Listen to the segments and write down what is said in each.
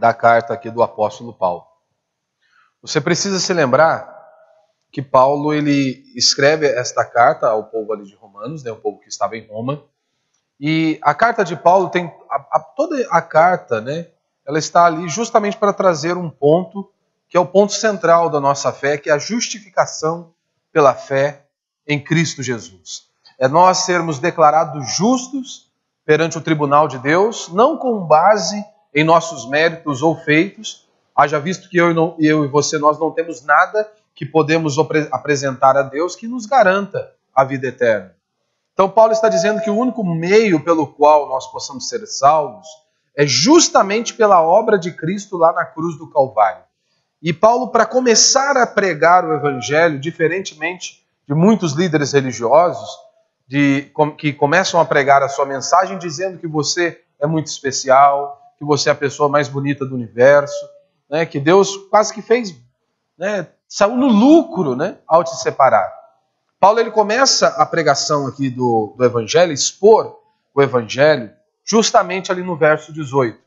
da carta aqui do apóstolo Paulo. Você precisa se lembrar que Paulo ele escreve esta carta ao povo ali de Romanos, né, o povo que estava em Roma, e a carta de Paulo tem toda a carta, né, ela está ali justamente para trazer um ponto que é o ponto central da nossa fé, que é a justificação pela fé em Cristo Jesus. É nós sermos declarados justos perante o tribunal de Deus, não com base em nossos méritos ou feitos, haja visto que eu e você, nós não temos nada que podemos apresentar a Deus que nos garanta a vida eterna. Então Paulo está dizendo que o único meio pelo qual nós possamos ser salvos é justamente pela obra de Cristo lá na cruz do Calvário. E Paulo, para começar a pregar o Evangelho, diferentemente de muitos líderes religiosos, que começam a pregar a sua mensagem dizendo que você é muito especial, que você é a pessoa mais bonita do universo, né, que Deus quase que fez, né, saiu no lucro, né, ao te separar. Paulo ele começa a pregação aqui do Evangelho, expor o Evangelho, justamente ali no verso 18.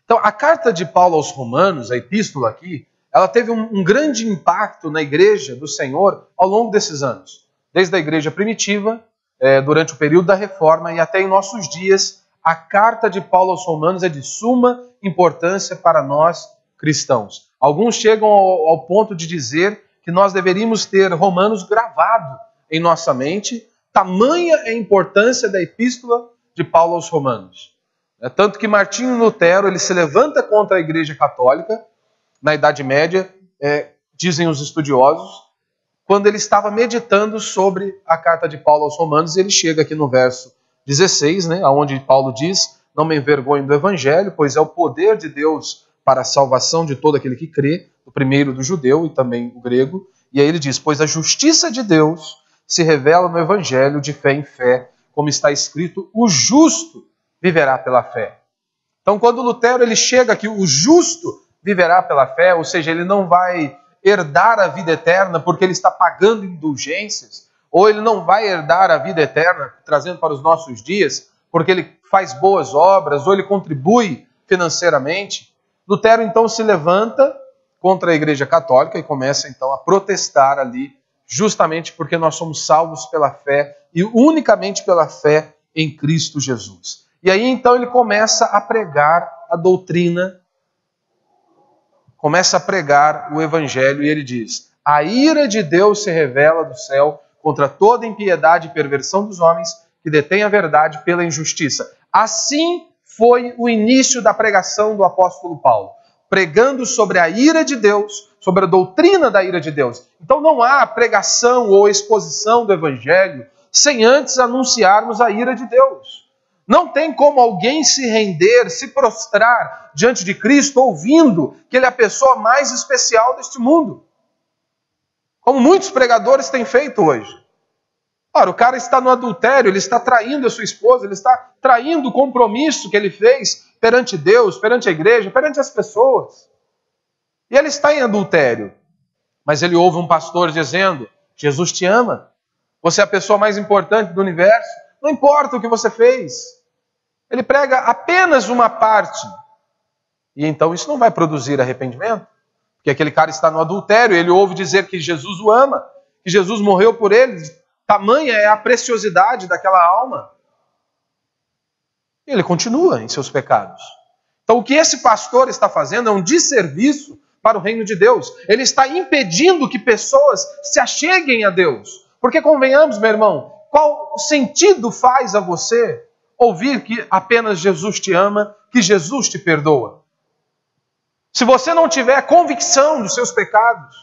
Então, a carta de Paulo aos Romanos, a epístola aqui, ela teve um grande impacto na igreja do Senhor ao longo desses anos. Desde a igreja primitiva, durante o período da Reforma e até em nossos dias, a carta de Paulo aos Romanos é de suma importância para nós cristãos. Alguns chegam ao ponto de dizer que nós deveríamos ter Romanos gravado em nossa mente, tamanha é a importância da epístola de Paulo aos Romanos. Tanto que Martinho Lutero ele se levanta contra a Igreja Católica, na Idade Média, dizem os estudiosos, quando ele estava meditando sobre a carta de Paulo aos Romanos, ele chega aqui no verso 16, né, onde Paulo diz: não me envergonho do Evangelho, pois é o poder de Deus para a salvação de todo aquele que crê, o primeiro do judeu e também o grego. E aí ele diz: pois a justiça de Deus se revela no Evangelho de fé em fé, como está escrito, o justo viverá pela fé. Então, quando Lutero ele chega aqui, o justo viverá pela fé, ou seja, ele não vai herdar a vida eterna porque ele está pagando indulgências, ou ele não vai herdar a vida eterna, trazendo para os nossos dias, porque ele faz boas obras, ou ele contribui financeiramente. Lutero, então, se levanta contra a Igreja Católica e começa, então, a protestar ali, justamente porque nós somos salvos pela fé e unicamente pela fé em Cristo Jesus. E aí, então, ele começa a pregar a doutrina, começa a pregar o Evangelho e ele diz: a ira de Deus se revela do céu contra toda impiedade e perversão dos homens que detêm a verdade pela injustiça. Assim foi o início da pregação do apóstolo Paulo, pregando sobre a ira de Deus, sobre a doutrina da ira de Deus. Então não há pregação ou exposição do Evangelho sem antes anunciarmos a ira de Deus. Não tem como alguém se render, se prostrar diante de Cristo, ouvindo que Ele é a pessoa mais especial deste mundo. Como muitos pregadores têm feito hoje. Ora, o cara está no adultério, ele está traindo a sua esposa, ele está traindo o compromisso que ele fez perante Deus, perante a igreja, perante as pessoas. E ele está em adultério. Mas ele ouve um pastor dizendo: Jesus te ama, você é a pessoa mais importante do universo, não importa o que você fez. Ele prega apenas uma parte. E então isso não vai produzir arrependimento. Porque aquele cara está no adultério, ele ouve dizer que Jesus o ama, que Jesus morreu por ele. Tamanha é a preciosidade daquela alma. E ele continua em seus pecados. Então o que esse pastor está fazendo é um desserviço para o reino de Deus. Ele está impedindo que pessoas se acheguem a Deus. Porque convenhamos, meu irmão, qual sentido faz a você ouvir que apenas Jesus te ama, que Jesus te perdoa? Se você não tiver convicção dos seus pecados.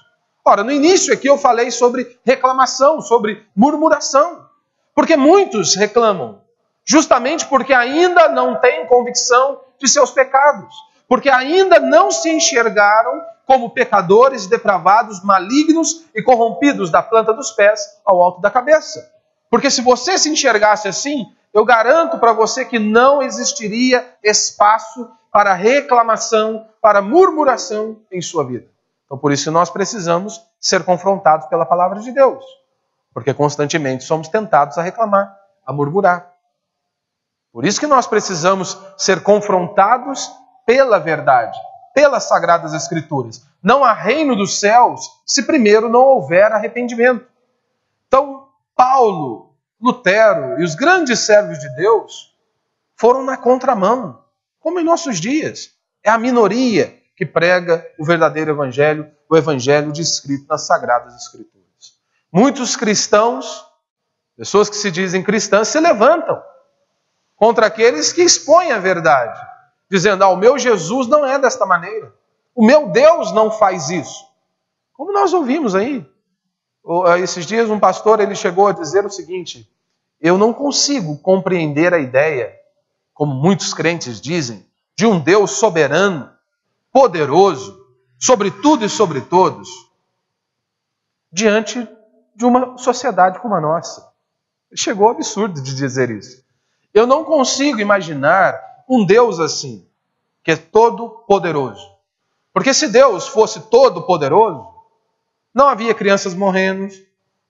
Ora, no início aqui eu falei sobre reclamação, sobre murmuração. Porque muitos reclamam, justamente porque ainda não têm convicção de seus pecados. Porque ainda não se enxergaram como pecadores depravados, malignos e corrompidos da planta dos pés ao alto da cabeça. Porque se você se enxergasse assim, eu garanto para você que não existiria espaço para reclamação, para murmuração em sua vida. Então por isso nós precisamos ser confrontados pela palavra de Deus. Porque constantemente somos tentados a reclamar, a murmurar. Por isso que nós precisamos ser confrontados pela verdade, pelas Sagradas Escrituras. Não há reino dos céus se primeiro não houver arrependimento. Então, Paulo, Lutero e os grandes servos de Deus foram na contramão, como em nossos dias. É a minoria que prega o verdadeiro evangelho, o evangelho descrito nas Sagradas Escrituras. Muitos cristãos, pessoas que se dizem cristãs, se levantam contra aqueles que expõem a verdade, dizendo, o meu Jesus não é desta maneira, o meu Deus não faz isso. Como nós ouvimos aí, esses dias um pastor ele chegou a dizer o seguinte, eu não consigo compreender a ideia, como muitos crentes dizem, de um Deus soberano, poderoso, sobre tudo e sobre todos, diante de uma sociedade como a nossa. Chegou ao absurdo de dizer isso. Eu não consigo imaginar um Deus assim, que é todo poderoso. Porque se Deus fosse todo poderoso, não havia crianças morrendo,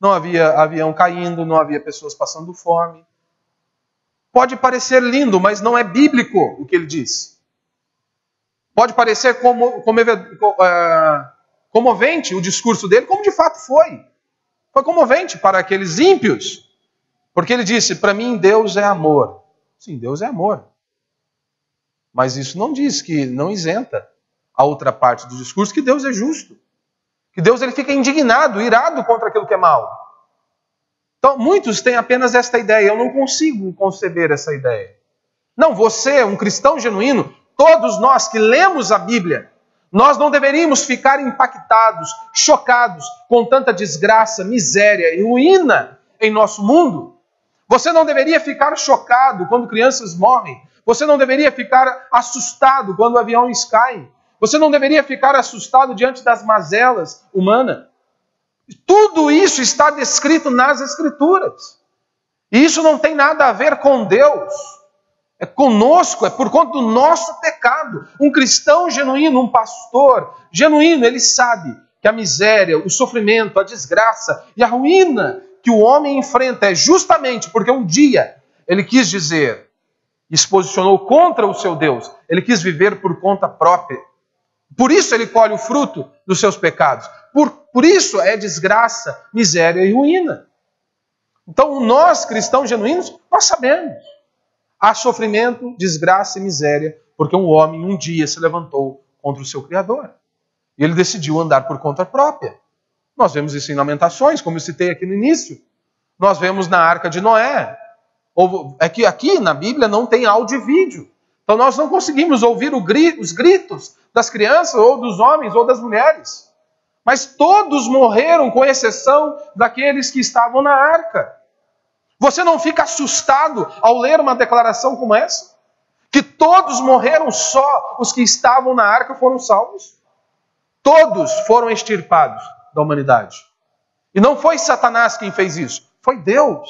não havia avião caindo, não havia pessoas passando fome. Pode parecer lindo, mas não é bíblico o que ele disse. Pode parecer comovente o discurso dele, como de fato foi. Foi comovente para aqueles ímpios. Porque ele disse, para mim Deus é amor. Sim, Deus é amor. Mas isso não diz que não isenta a outra parte do discurso, que Deus é justo. Que Deus ele fica indignado, irado contra aquilo que é mal. Então, muitos têm apenas esta ideia. Eu não consigo conceber essa ideia. Não, você, um cristão genuíno, todos nós que lemos a Bíblia, nós não deveríamos ficar impactados, chocados com tanta desgraça, miséria e ruína em nosso mundo. Você não deveria ficar chocado quando crianças morrem. Você não deveria ficar assustado quando aviões caem. Você não deveria ficar assustado diante das mazelas humanas. Tudo isso está descrito nas Escrituras. E isso não tem nada a ver com Deus. É conosco, é por conta do nosso pecado. Um cristão genuíno, um pastor genuíno, ele sabe que a miséria, o sofrimento, a desgraça e a ruína que o homem enfrenta é justamente porque um dia ele quis dizer, e se posicionou contra o seu Deus, ele quis viver por conta própria. Por isso ele colhe o fruto dos seus pecados. Por isso é desgraça, miséria e ruína. Então nós, cristãos genuínos, nós sabemos. Há sofrimento, desgraça e miséria, porque um homem um dia se levantou contra o seu Criador. E ele decidiu andar por conta própria. Nós vemos isso em Lamentações, como eu citei aqui no início. Nós vemos na Arca de Noé. É que aqui na Bíblia não tem áudio e vídeo. Então nós não conseguimos ouvir os gritos das crianças, ou dos homens, ou das mulheres. Mas todos morreram, com exceção daqueles que estavam na arca. Você não fica assustado ao ler uma declaração como essa? Que todos morreram, só os que estavam na arca foram salvos? Todos foram extirpados da humanidade. E não foi Satanás quem fez isso, foi Deus.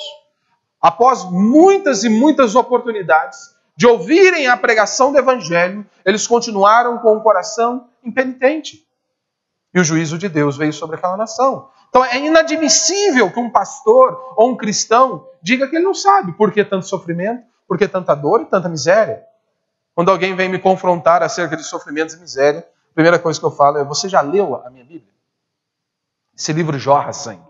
Após muitas e muitas oportunidades de ouvirem a pregação do Evangelho, eles continuaram com o coração impenitente. E o juízo de Deus veio sobre aquela nação. Então é inadmissível que um pastor ou um cristão diga que ele não sabe por que tanto sofrimento, por que tanta dor e tanta miséria. Quando alguém vem me confrontar acerca de sofrimentos e miséria, a primeira coisa que eu falo é, você já leu a minha Bíblia? Esse livro jorra sangue.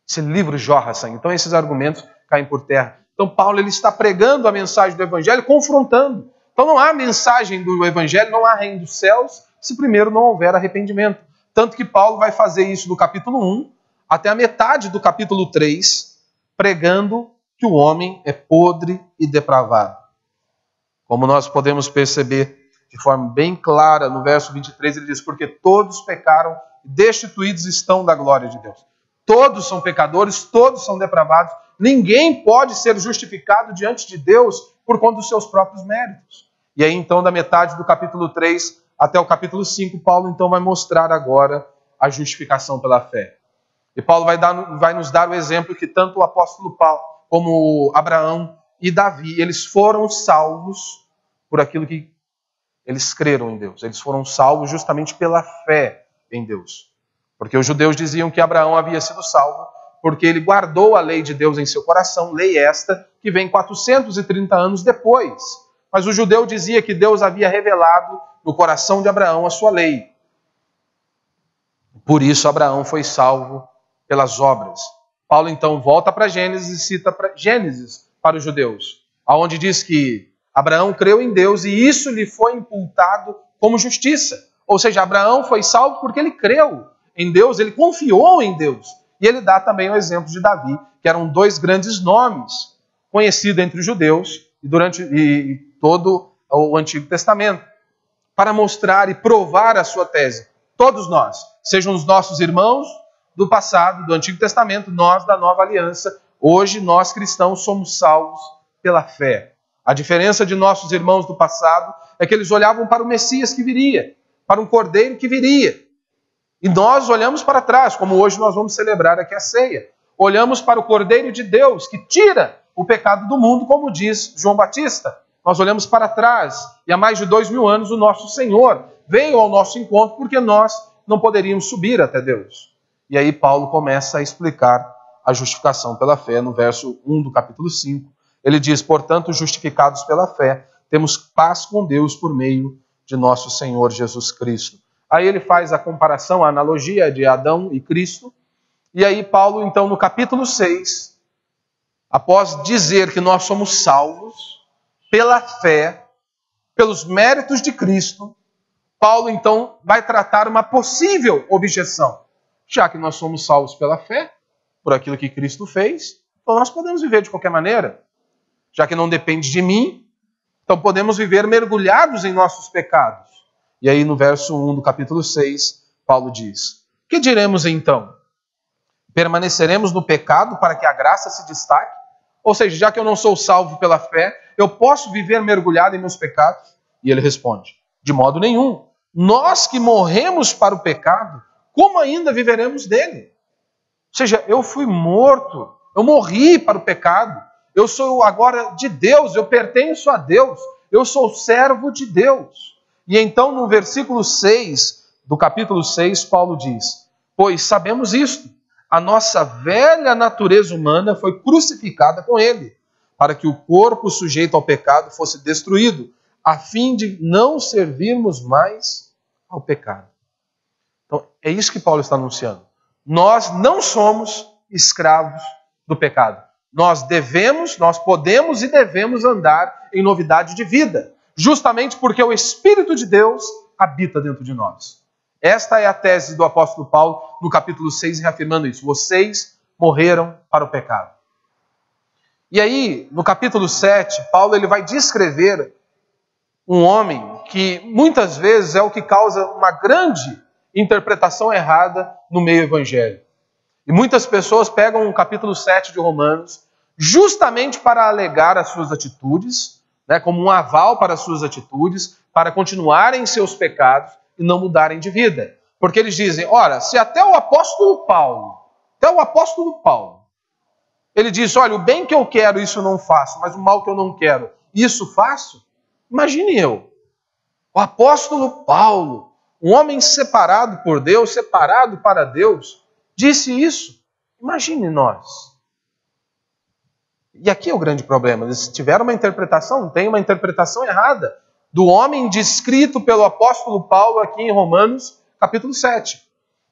Esse livro jorra sangue. Então esses argumentos caem por terra. Então Paulo ele está pregando a mensagem do Evangelho, confrontando. Então não há mensagem do Evangelho, não há reino dos céus, se primeiro não houver arrependimento. Tanto que Paulo vai fazer isso do capítulo 1 até a metade do capítulo 3, pregando que o homem é podre e depravado. Como nós podemos perceber de forma bem clara no verso 23, ele diz, porque todos pecaram e destituídos estão da glória de Deus. Todos são pecadores, todos são depravados. Ninguém pode ser justificado diante de Deus por conta dos seus próprios méritos. E aí então, da metade do capítulo 3 até o capítulo 5, Paulo então vai mostrar agora a justificação pela fé. E Paulo vai nos dar o exemplo que tanto o apóstolo Paulo como Abraão e Davi, eles foram salvos por aquilo que eles creram em Deus. Eles foram salvos justamente pela fé em Deus. Porque os judeus diziam que Abraão havia sido salvo porque ele guardou a lei de Deus em seu coração, lei esta que vem 430 anos depois mas o judeu dizia que Deus havia revelado no coração de Abraão a sua lei. Por isso Abraão foi salvo pelas obras. Paulo então volta para Gênesis e cita Gênesis para os judeus, aonde diz que Abraão creu em Deus e isso lhe foi imputado como justiça. Ou seja, Abraão foi salvo porque ele creu em Deus, ele confiou em Deus. E ele dá também o exemplo de Davi, que eram dois grandes nomes conhecidos entre os judeus e durante todo o Antigo Testamento, para mostrar e provar a sua tese. Todos nós, sejam os nossos irmãos do passado, do Antigo Testamento, nós da Nova Aliança, hoje nós cristãos somos salvos pela fé. A diferença de nossos irmãos do passado é que eles olhavam para o Messias que viria, para um cordeiro que viria. E nós olhamos para trás, como hoje nós vamos celebrar aqui a ceia. Olhamos para o Cordeiro de Deus que tira o pecado do mundo, como diz João Batista. Nós olhamos para trás e há mais de 2000 anos o nosso Senhor veio ao nosso encontro porque nós não poderíamos subir até Deus. E aí Paulo começa a explicar a justificação pela fé no verso 1 do capítulo 5. Ele diz, portanto, justificados pela fé, temos paz com Deus por meio de nosso Senhor Jesus Cristo. Aí ele faz a comparação, a analogia de Adão e Cristo. E aí Paulo, então, no capítulo 6, após dizer que nós somos salvos pela fé, pelos méritos de Cristo, Paulo, então, vai tratar uma possível objeção. Já que nós somos salvos pela fé, por aquilo que Cristo fez, então nós podemos viver de qualquer maneira. Já que não depende de mim, então podemos viver mergulhados em nossos pecados. E aí no verso 1 do capítulo 6, Paulo diz, que diremos então? Permaneceremos no pecado para que a graça se destaque? Ou seja, já que eu não sou salvo pela fé, eu posso viver mergulhado em meus pecados? E ele responde, de modo nenhum. Nós que morremos para o pecado, como ainda viveremos dele? Ou seja, eu fui morto, eu morri para o pecado. Eu sou agora de Deus, eu pertenço a Deus, eu sou servo de Deus. E então no versículo 6 do capítulo 6, Paulo diz, pois sabemos isto, a nossa velha natureza humana foi crucificada com ele, para que o corpo sujeito ao pecado fosse destruído, a fim de não servirmos mais ao pecado. Então é isso que Paulo está anunciando. Nós não somos escravos do pecado. Nós podemos e devemos andar em novidade de vida, justamente porque o Espírito de Deus habita dentro de nós. Esta é a tese do apóstolo Paulo no capítulo 6, reafirmando isso. Vocês morreram para o pecado. E aí, no capítulo 7, Paulo ele vai descrever um homem que muitas vezes é o que causa uma grande interpretação errada no meio evangélico. E muitas pessoas pegam o capítulo 7 de Romanos justamente para alegar as suas atitudes, né, como um aval para as suas atitudes, para continuarem em seus pecados e não mudarem de vida. Porque eles dizem, ora, se até o apóstolo Paulo, ele diz, olha, o bem que eu quero, isso eu não faço, mas o mal que eu não quero, isso faço, imagine eu. O apóstolo Paulo, um homem separado por Deus, separado para Deus, disse isso. Imagine nós. E aqui é o grande problema. Eles tiveram uma interpretação, tem uma interpretação errada do homem descrito pelo apóstolo Paulo aqui em Romanos, capítulo 7.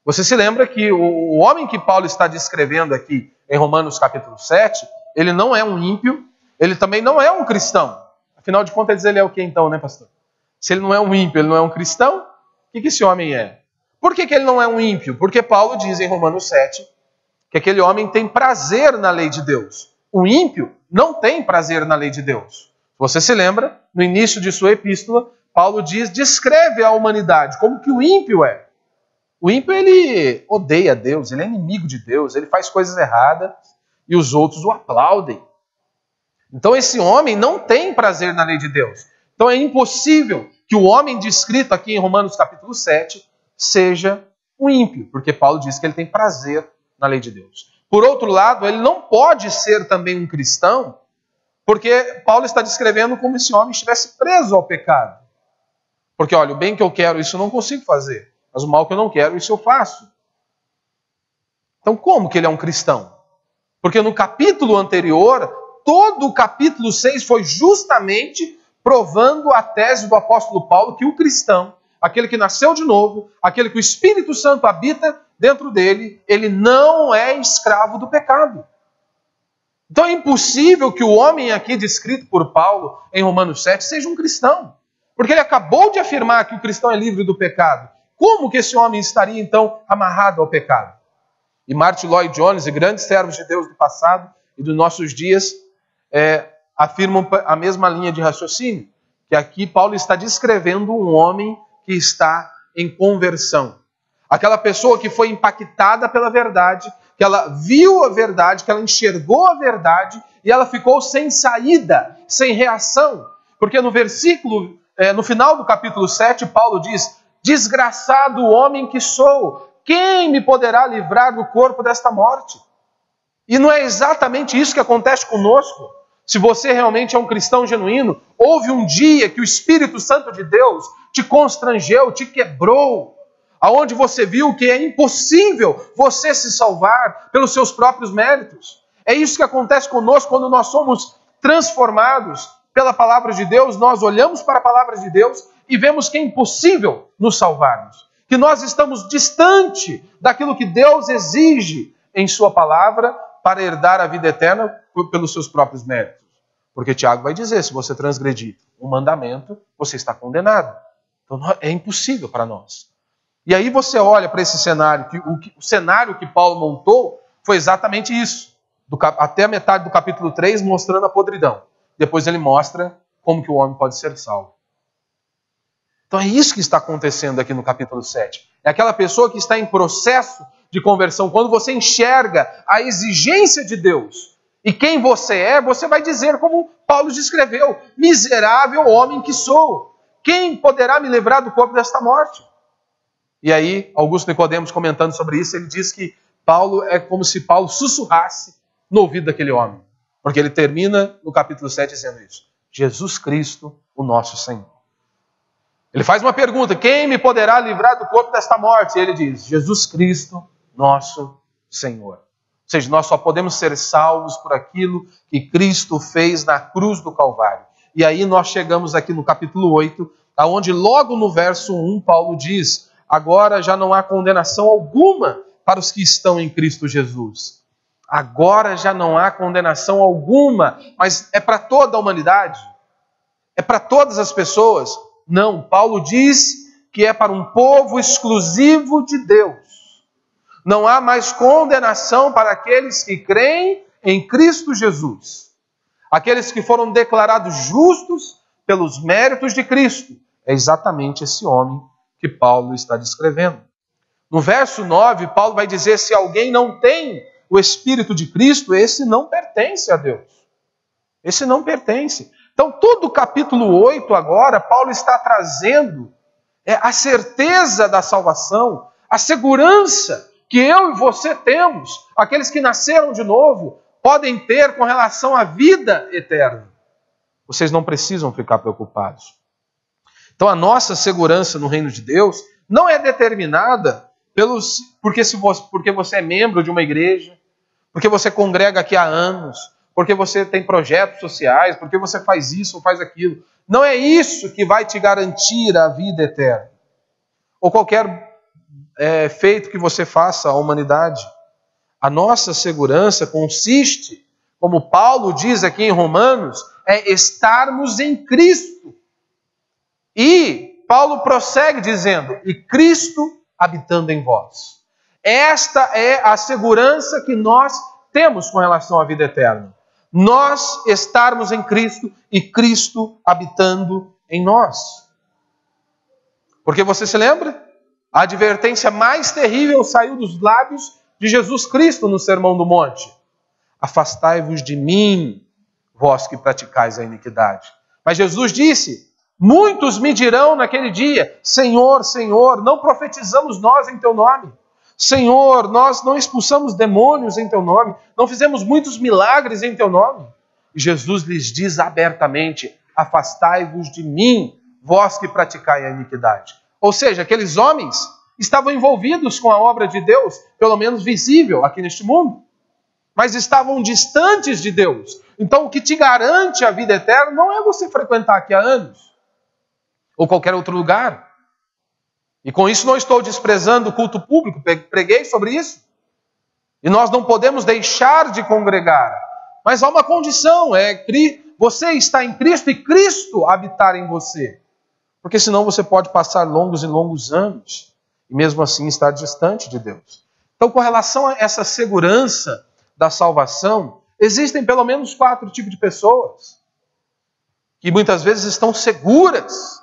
Você se lembra que o homem que Paulo está descrevendo aqui em Romanos, capítulo 7, ele não é um ímpio, ele também não é um cristão. Afinal de contas, ele é o que então, né, pastor? Se ele não é um ímpio, ele não é um cristão, o que esse homem é? Por que ele não é um ímpio? Porque Paulo diz em Romanos 7 que aquele homem tem prazer na lei de Deus. O ímpio não tem prazer na lei de Deus. Você se lembra, no início de sua epístola, Paulo descreve a humanidade como que o ímpio é. O ímpio, ele odeia Deus, ele é inimigo de Deus, ele faz coisas erradas e os outros o aplaudem. Então esse homem não tem prazer na lei de Deus. Então é impossível que o homem descrito aqui em Romanos capítulo 7 seja um ímpio, porque Paulo diz que ele tem prazer na lei de Deus. Por outro lado, ele não pode ser também um cristão, porque Paulo está descrevendo como se esse homem estivesse preso ao pecado. Porque, olha, o bem que eu quero, isso eu não consigo fazer. Mas o mal que eu não quero, isso eu faço. Então, como que ele é um cristão? Porque no capítulo anterior, todo o capítulo 6 foi justamente provando a tese do apóstolo Paulo que o cristão, aquele que nasceu de novo, aquele que o Espírito Santo habita dentro dele, ele não é escravo do pecado. Então é impossível que o homem aqui descrito por Paulo em Romanos 7 seja um cristão. Porque ele acabou de afirmar que o cristão é livre do pecado. Como que esse homem estaria então amarrado ao pecado? E Martin Lloyd Jones e grandes servos de Deus do passado e dos nossos dias afirmam a mesma linha de raciocínio. Que aqui Paulo está descrevendo um homem que está em conversão. Aquela pessoa que foi impactada pela verdade, que ela viu a verdade, que ela enxergou a verdade e ela ficou sem saída, sem reação. Porque no final do capítulo 7, Paulo diz: desgraçado homem que sou, quem me poderá livrar do corpo desta morte? E não é exatamente isso que acontece conosco. Se você realmente é um cristão genuíno, houve um dia que o Espírito Santo de Deus te constrangeu, te quebrou, aonde você viu que é impossível você se salvar pelos seus próprios méritos. É isso que acontece conosco quando nós somos transformados pela palavra de Deus. Nós olhamos para a palavra de Deus e vemos que é impossível nos salvarmos, que nós estamos distante daquilo que Deus exige em sua palavra para herdar a vida eterna pelos seus próprios méritos. Porque Tiago vai dizer, se você transgredir um mandamento, você está condenado. Então é impossível para nós. E aí você olha para esse cenário, o cenário que Paulo montou foi exatamente isso. Até a metade do capítulo 3, mostrando a podridão. Depois ele mostra como que o homem pode ser salvo. Então é isso que está acontecendo aqui no capítulo 7. É aquela pessoa que está em processo de conversão. Quando você enxerga a exigência de Deus e quem você é, você vai dizer como Paulo descreveu: miserável homem que sou. Quem poderá me livrar do corpo desta morte? E aí, Augusto Nicodemos, comentando sobre isso, ele diz que Paulo é como se Paulo sussurrasse no ouvido daquele homem. Porque ele termina no capítulo 7 dizendo isso: Jesus Cristo, o nosso Senhor. Ele faz uma pergunta: quem me poderá livrar do corpo desta morte? E ele diz: Jesus Cristo, nosso Senhor. Ou seja, nós só podemos ser salvos por aquilo que Cristo fez na cruz do Calvário. E aí nós chegamos aqui no capítulo 8, onde logo no verso 1, Paulo diz: agora já não há condenação alguma para os que estão em Cristo Jesus. Agora já não há condenação alguma, mas é para toda a humanidade? É para todas as pessoas? Não, Paulo diz que é para um povo exclusivo de Deus. Não há mais condenação para aqueles que creem em Cristo Jesus. Aqueles que foram declarados justos pelos méritos de Cristo. É exatamente esse homem que Paulo está descrevendo. No verso 9, Paulo vai dizer: se alguém não tem o Espírito de Cristo, esse não pertence a Deus. Esse não pertence. Então, todo o capítulo 8 agora, Paulo está trazendo a certeza da salvação, a segurança que eu e você temos, aqueles que nasceram de novo, podem ter com relação à vida eterna. Vocês não precisam ficar preocupados. Então, a nossa segurança no reino de Deus não é determinada porque você é membro de uma igreja, porque você congrega aqui há anos, porque você tem projetos sociais, porque você faz isso ou faz aquilo. Não é isso que vai te garantir a vida eterna. Ou qualquer feito que você faça à humanidade. A nossa segurança consiste, como Paulo diz aqui em Romanos, é estarmos em Cristo. E Paulo prossegue dizendo: e Cristo habitando em vós. Esta é a segurança que nós temos com relação à vida eterna. Nós estarmos em Cristo e Cristo habitando em nós. Porque você se lembra? A advertência mais terrível saiu dos lábios de Jesus Cristo no Sermão do Monte. Afastai-vos de mim, vós que praticais a iniquidade. Mas Jesus disse: muitos me dirão naquele dia: Senhor, Senhor, não profetizamos nós em teu nome? Senhor, nós não expulsamos demônios em teu nome? Não fizemos muitos milagres em teu nome? E Jesus lhes diz abertamente: afastai-vos de mim, vós que praticai a iniquidade. Ou seja, aqueles homens estavam envolvidos com a obra de Deus, pelo menos visível aqui neste mundo, mas estavam distantes de Deus. Então o que te garante a vida eterna não é você frequentar aqui há anos, ou qualquer outro lugar. E com isso não estou desprezando o culto público, preguei sobre isso. E nós não podemos deixar de congregar. Mas há uma condição, você está em Cristo e Cristo habitar em você. Porque senão você pode passar longos e longos anos e mesmo assim estar distante de Deus. Então, com relação a essa segurança da salvação, existem pelo menos 4 tipos de pessoas que muitas vezes estão seguras,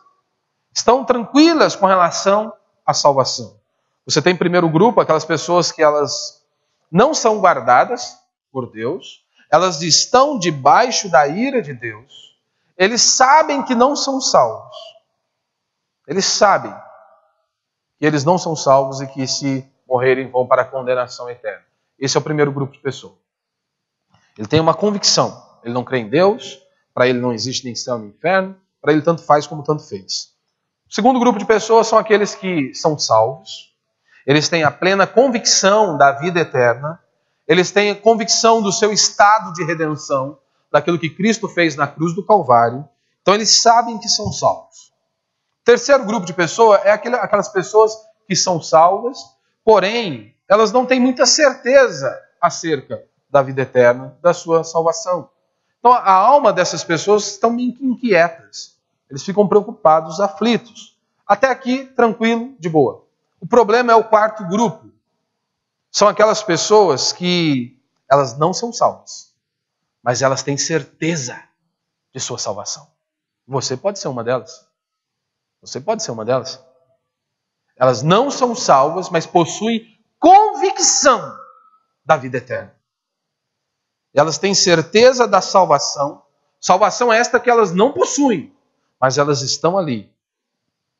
estão tranquilas com relação à salvação. Você tem primeiro grupo, aquelas pessoas que elas não são guardadas por Deus, elas estão debaixo da ira de Deus, eles sabem que não são salvos. Eles sabem que eles não são salvos e que se morrerem vão para a condenação eterna. Esse é o primeiro grupo de pessoas. Ele tem uma convicção, ele não crê em Deus, para ele não existe nem céu nem inferno, para ele tanto faz como tanto fez. O segundo grupo de pessoas são aqueles que são salvos, eles têm a plena convicção da vida eterna, eles têm a convicção do seu estado de redenção, daquilo que Cristo fez na cruz do Calvário, então eles sabem que são salvos. O terceiro grupo de pessoas é aquelas pessoas que são salvas, porém, elas não têm muita certeza acerca da vida eterna, da sua salvação. Então, a alma dessas pessoas estão meio inquietas. Eles ficam preocupados, aflitos. Até aqui, tranquilo, de boa. O problema é o quarto grupo. São aquelas pessoas que elas não são salvas, mas elas têm certeza de sua salvação. Você pode ser uma delas. Você pode ser uma delas. Elas não são salvas, mas possuem convicção da vida eterna. Elas têm certeza da salvação. Salvação esta que elas não possuem, mas elas estão ali,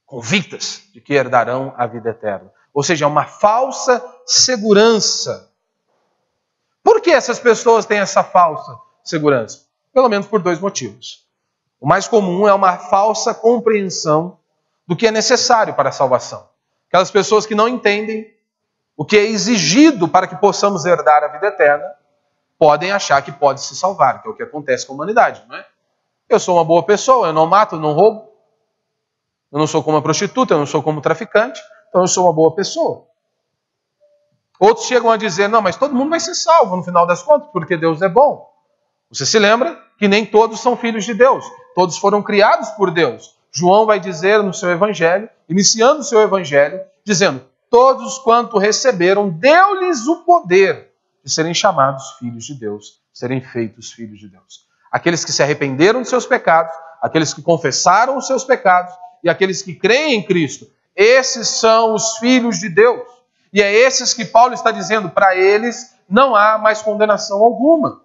convictas de que herdarão a vida eterna. Ou seja, é uma falsa segurança. Por que essas pessoas têm essa falsa segurança? Pelo menos por 2 motivos. O mais comum é uma falsa compreensão do que é necessário para a salvação. Aquelas pessoas que não entendem o que é exigido para que possamos herdar a vida eterna, podem achar que pode se salvar, que é o que acontece com a humanidade, não é? Eu sou uma boa pessoa, eu não mato, eu não roubo, eu não sou como uma prostituta, eu não sou como traficante, então eu sou uma boa pessoa. Outros chegam a dizer, não, mas todo mundo vai ser salvo no final das contas, porque Deus é bom. Você se lembra que nem todos são filhos de Deus, todos foram criados por Deus. João vai dizer no seu evangelho, iniciando o seu evangelho, dizendo, todos quanto receberam, deu-lhes o poder de serem chamados filhos de Deus, serem feitos filhos de Deus. Aqueles que se arrependeram de seus pecados, aqueles que confessaram os seus pecados e aqueles que creem em Cristo, esses são os filhos de Deus. E é esses que Paulo está dizendo, para eles não há mais condenação alguma.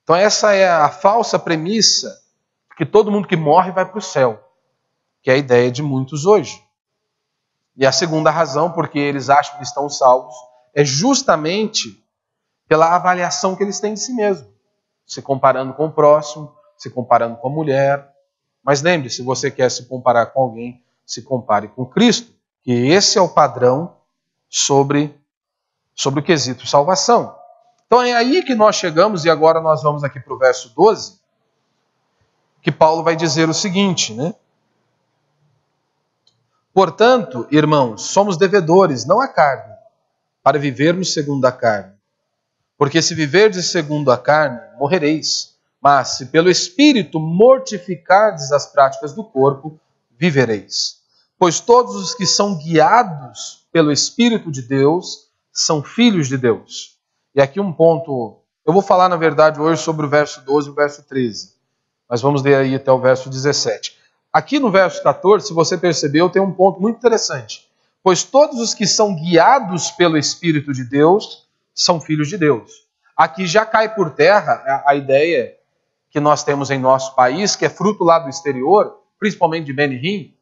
Então essa é a falsa premissa que todo mundo que morre vai para o céu, que é a ideia de muitos hoje. E a segunda razão, porque eles acham que estão salvos, é justamente pela avaliação que eles têm de si mesmo. Se comparando com o próximo, se comparando com a mulher. Mas lembre-se, se você quer se comparar com alguém, se compare com Cristo, que esse é o padrão sobre o quesito salvação. Então é aí que nós chegamos, e agora nós vamos aqui para o verso 12, que Paulo vai dizer o seguinte, né? Portanto, irmãos, somos devedores, não à carne, para vivermos segundo a carne. Porque se viverdes segundo a carne, morrereis. Mas se pelo Espírito mortificardes as práticas do corpo, vivereis. Pois todos os que são guiados pelo Espírito de Deus são filhos de Deus. E aqui um ponto, eu vou falar na verdade hoje sobre o verso 12 e o verso 13. Mas vamos ler aí até o verso 17. Aqui no verso 14, se você percebeu, tem um ponto muito interessante. Pois todos os que são guiados pelo Espírito de Deus são filhos de Deus. Aqui já cai por terra a ideia que nós temos em nosso país, que é fruto lá do exterior, principalmente de Benihim,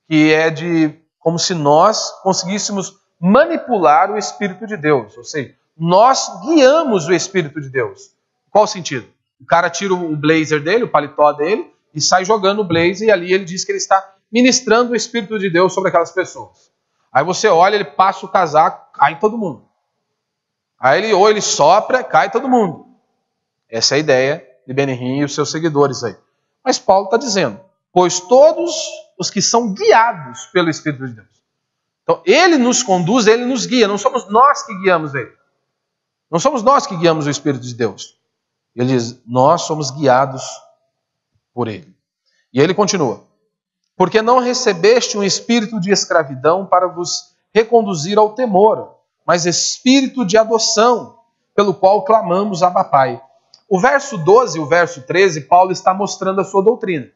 que é de como se nós conseguíssemos manipular o Espírito de Deus. Ou seja, nós guiamos o Espírito de Deus. Qual sentido? O cara tira o blazer dele, o paletó dele, e sai jogando o blazer, e ali ele diz que ele está ministrando o Espírito de Deus sobre aquelas pessoas. Aí você olha, ele passa o casaco, cai todo mundo. Aí ele sopra, cai todo mundo. Essa é a ideia de Benihim e os seus seguidores aí. Mas Paulo está dizendo, pois todos os que são guiados pelo Espírito de Deus. Então, ele nos conduz, ele nos guia, não somos nós que guiamos ele. Não somos nós que guiamos o Espírito de Deus. Ele diz, nós somos guiados por ele. E ele continua, porque não recebeste um espírito de escravidão para vos reconduzir ao temor, mas espírito de adoção, pelo qual clamamos Abba Pai. O verso 12 e o verso 13, Paulo está mostrando a sua doutrina.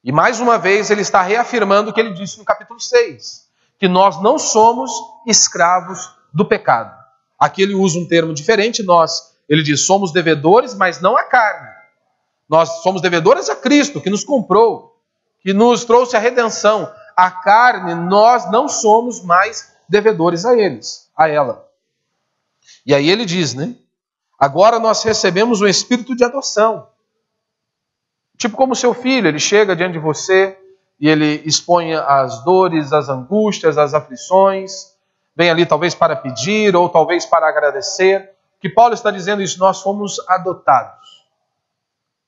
E mais uma vez ele está reafirmando o que ele disse no capítulo 6, que nós não somos escravos do pecado. Aqui ele usa um termo diferente, ele diz, somos devedores, mas não à carne. Nós somos devedores a Cristo, que nos comprou, que nos trouxe a redenção. A carne, nós não somos mais devedores a ela. E aí ele diz, né? Agora nós recebemos um espírito de adoção. Tipo como seu filho, ele chega diante de você e ele expõe as dores, as angústias, as aflições, vem ali talvez para pedir ou talvez para agradecer. O que Paulo está dizendo é isso, nós fomos adotados.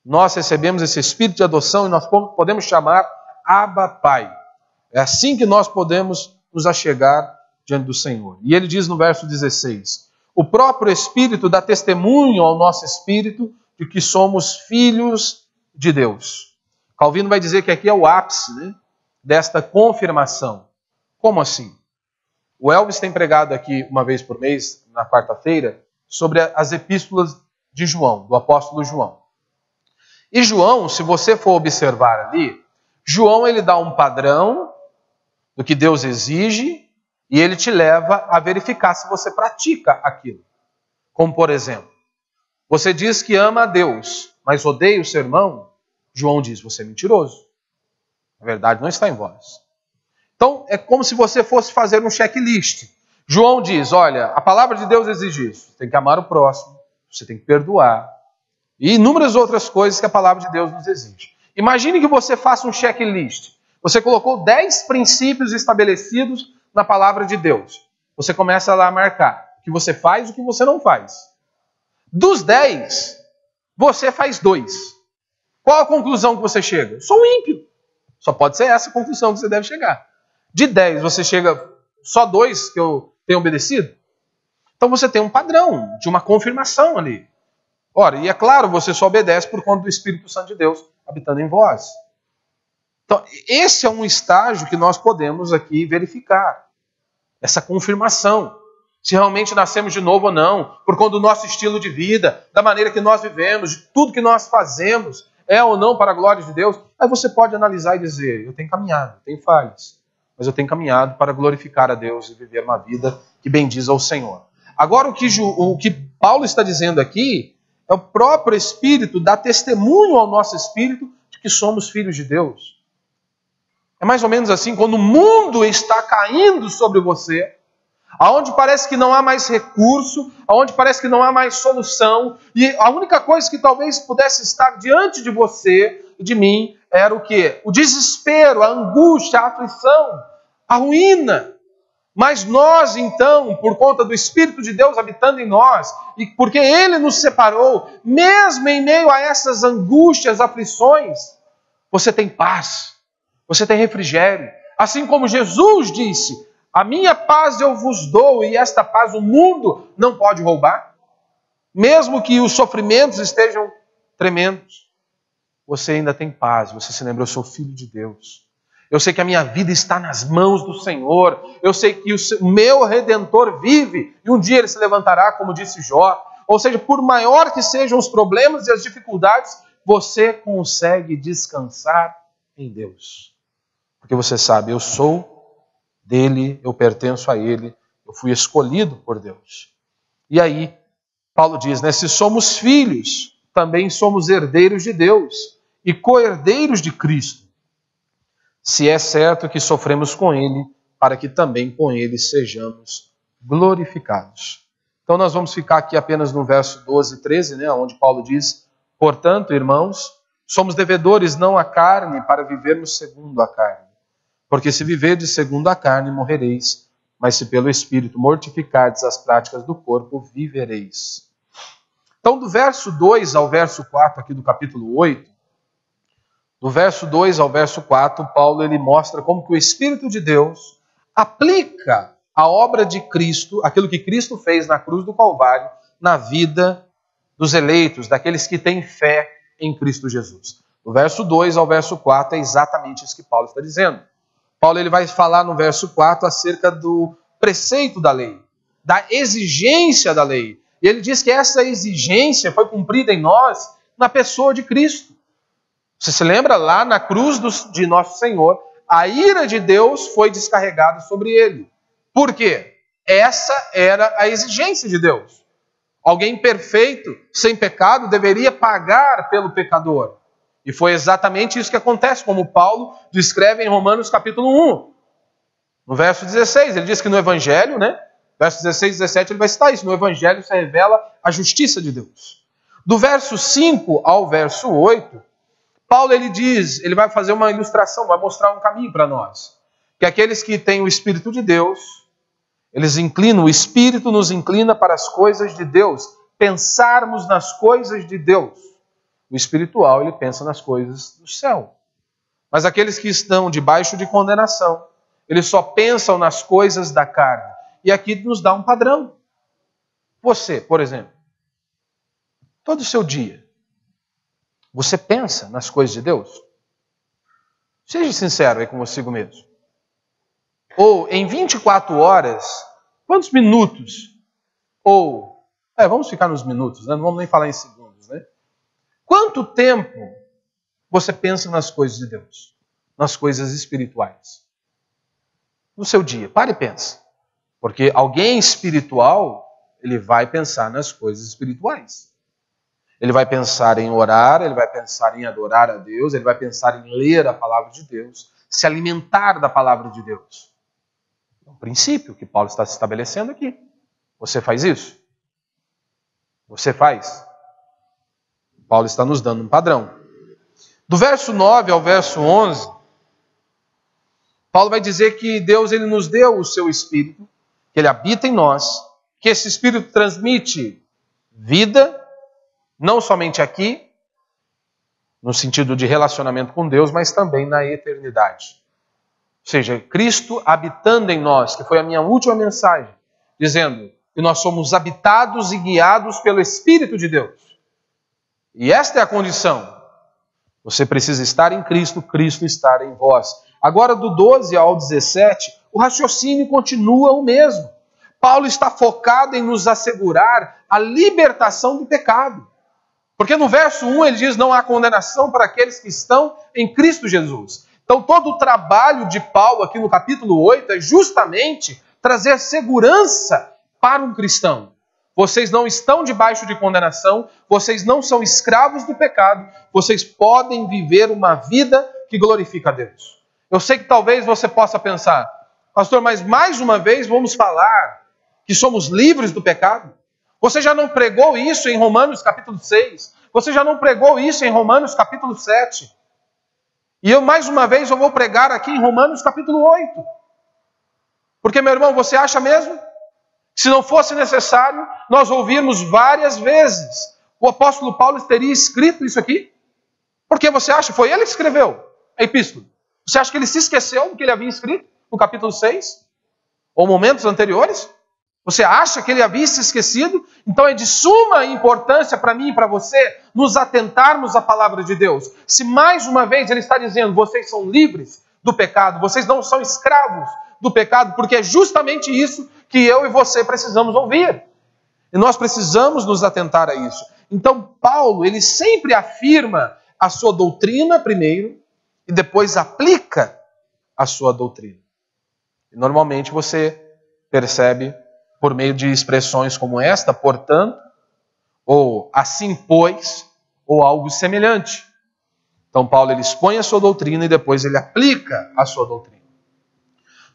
Nós recebemos esse espírito de adoção e nós podemos chamar Abba Pai. É assim que nós podemos nos achegar diante do Senhor. E ele diz no verso 16, o próprio Espírito dá testemunho ao nosso espírito de que somos filhos de Deus. Calvino vai dizer que aqui é o ápice, né, desta confirmação. Como assim? O Elvis tem pregado aqui uma vez por mês, na quarta-feira, sobre as epístolas de João, do apóstolo João. E João, se você for observar ali, João ele dá um padrão do que Deus exige e ele te leva a verificar se você pratica aquilo. Como por exemplo, você diz que ama a Deus, mas odeia o seu irmão, João diz, você é mentiroso. A verdade não está em vós. Então, é como se você fosse fazer um checklist. João diz, olha, a palavra de Deus exige isso. Você tem que amar o próximo, você tem que perdoar. E inúmeras outras coisas que a palavra de Deus nos exige. Imagine que você faça um checklist. Você colocou 10 princípios estabelecidos na palavra de Deus. Você começa lá a marcar o que você faz e o que você não faz. Dos 10, você faz 2. Qual a conclusão que você chega? Eu sou um ímpio. Só pode ser essa a conclusão que você deve chegar. De 10, você chega só 2 que eu tenho obedecido? Então você tem um padrão de uma confirmação ali. Ora, e é claro, você só obedece por conta do Espírito Santo de Deus habitando em vós. Então, esse é um estágio que nós podemos aqui verificar. Essa confirmação. Se realmente nascemos de novo ou não, por conta do nosso estilo de vida, da maneira que nós vivemos, de tudo que nós fazemos, é ou não para a glória de Deus. Aí você pode analisar e dizer, eu tenho caminhado, eu tenho falhas, mas eu tenho caminhado para glorificar a Deus e viver uma vida que bendiz ao Senhor. Agora, o que Paulo está dizendo aqui é o próprio Espírito dá testemunho ao nosso espírito de que somos filhos de Deus. É mais ou menos assim, quando o mundo está caindo sobre você, aonde parece que não há mais recurso, aonde parece que não há mais solução, e a única coisa que talvez pudesse estar diante de você e de mim era o quê? O desespero, a angústia, a aflição, a ruína. Mas nós, então, por conta do Espírito de Deus habitando em nós, e porque Ele nos separou, mesmo em meio a essas angústias, aflições, você tem paz, você tem refrigério. Assim como Jesus disse, a minha paz eu vos dou, e esta paz o mundo não pode roubar. Mesmo que os sofrimentos estejam tremendos, você ainda tem paz, você se lembra, eu sou filho de Deus. Eu sei que a minha vida está nas mãos do Senhor. Eu sei que o meu Redentor vive. E um dia ele se levantará, como disse Jó. Ou seja, por maior que sejam os problemas e as dificuldades, você consegue descansar em Deus. Porque você sabe, eu sou dele, eu pertenço a ele, eu fui escolhido por Deus. E aí, Paulo diz, né, se somos filhos, também somos herdeiros de Deus e co-herdeiros de Cristo. Se é certo que sofremos com Ele, para que também com Ele sejamos glorificados. Então nós vamos ficar aqui apenas no verso 12 e 13, né, onde Paulo diz, portanto, irmãos, somos devedores não à carne, para vivermos segundo a carne. Porque se viverdes segundo a carne, morrereis, mas se pelo Espírito mortificardes as práticas do corpo, vivereis. Então, do verso 2 ao verso 4 aqui do capítulo 8, do verso 2 ao verso 4, Paulo ele mostra como que o Espírito de Deus aplica a obra de Cristo, aquilo que Cristo fez na cruz do Calvário, na vida dos eleitos, daqueles que têm fé em Cristo Jesus. Do verso 2 ao verso 4 é exatamente isso que Paulo está dizendo. Paulo ele vai falar no verso 4 acerca do preceito da lei, da exigência da lei. E ele diz que essa exigência foi cumprida em nós na pessoa de Cristo. Você se lembra lá na cruz de nosso Senhor, a ira de Deus foi descarregada sobre ele. Por quê? Essa era a exigência de Deus. Alguém perfeito, sem pecado, deveria pagar pelo pecador. E foi exatamente isso que acontece, como Paulo descreve em Romanos capítulo 1. No verso 16, ele diz que no Evangelho, verso 16 e 17, ele vai citar isso. No Evangelho se revela a justiça de Deus. Do verso 5 ao verso 8, Paulo ele vai fazer uma ilustração, vai mostrar um caminho para nós. Que aqueles que têm o Espírito de Deus, o Espírito nos inclina para as coisas de Deus, pensarmos nas coisas de Deus. O espiritual, ele pensa nas coisas do céu. Mas aqueles que estão debaixo de condenação, eles só pensam nas coisas da carne. E aqui nos dá um padrão. Você, por exemplo, todo o seu dia, você pensa nas coisas de Deus? Seja sincero aí com você mesmo. Ou em 24 horas, quantos minutos? Ou, vamos ficar nos minutos, não vamos nem falar em segundos, Quanto tempo você pensa nas coisas de Deus? Nas coisas espirituais? No seu dia, pare e pensa. Porque alguém espiritual, ele vai pensar nas coisas espirituais. Ele vai pensar em orar, ele vai pensar em adorar a Deus, ele vai pensar em ler a palavra de Deus, se alimentar da palavra de Deus. É um princípio que Paulo está estabelecendo aqui. Você faz isso? Você faz? Paulo está nos dando um padrão. Do verso 9 ao verso 11, Paulo vai dizer que Deus ele nos deu o seu Espírito, que ele habita em nós, que esse Espírito transmite vida, não somente aqui, no sentido de relacionamento com Deus, mas também na eternidade. Ou seja, Cristo habitando em nós, que foi a minha última mensagem, dizendo que nós somos habitados e guiados pelo Espírito de Deus. E esta é a condição. Você precisa estar em Cristo, Cristo estar em vós. Agora, do 12 ao 17, o raciocínio continua o mesmo. Paulo está focado em nos assegurar a libertação do pecado. Porque no verso 1 ele diz, não há condenação para aqueles que estão em Cristo Jesus. Então todo o trabalho de Paulo aqui no capítulo 8 é justamente trazer segurança para um cristão. Vocês não estão debaixo de condenação, vocês não são escravos do pecado, vocês podem viver uma vida que glorifica a Deus. Eu sei que talvez você possa pensar, pastor, mas mais uma vez vamos falar que somos livres do pecado? Você já não pregou isso em Romanos capítulo 6? Você já não pregou isso em Romanos capítulo 7? E mais uma vez eu vou pregar aqui em Romanos capítulo 8. Porque, meu irmão, você acha mesmo? Se não fosse necessário nós ouvirmos várias vezes, o apóstolo Paulo teria escrito isso aqui? Porque você acha? Foi ele que escreveu a epístola. Você acha que ele se esqueceu do que ele havia escrito no capítulo 6? Ou momentos anteriores? Você acha que ele havia se esquecido? Então é de suma importância para mim e para você nos atentarmos à palavra de Deus. Se mais uma vez ele está dizendo, vocês são livres do pecado, vocês não são escravos do pecado, porque é justamente isso que eu e você precisamos ouvir. E nós precisamos nos atentar a isso. Então Paulo, ele sempre afirma a sua doutrina primeiro e depois aplica a sua doutrina. E normalmente você percebe por meio de expressões como esta, portanto, ou assim pois, ou algo semelhante. Então Paulo ele expõe a sua doutrina e depois ele aplica a sua doutrina.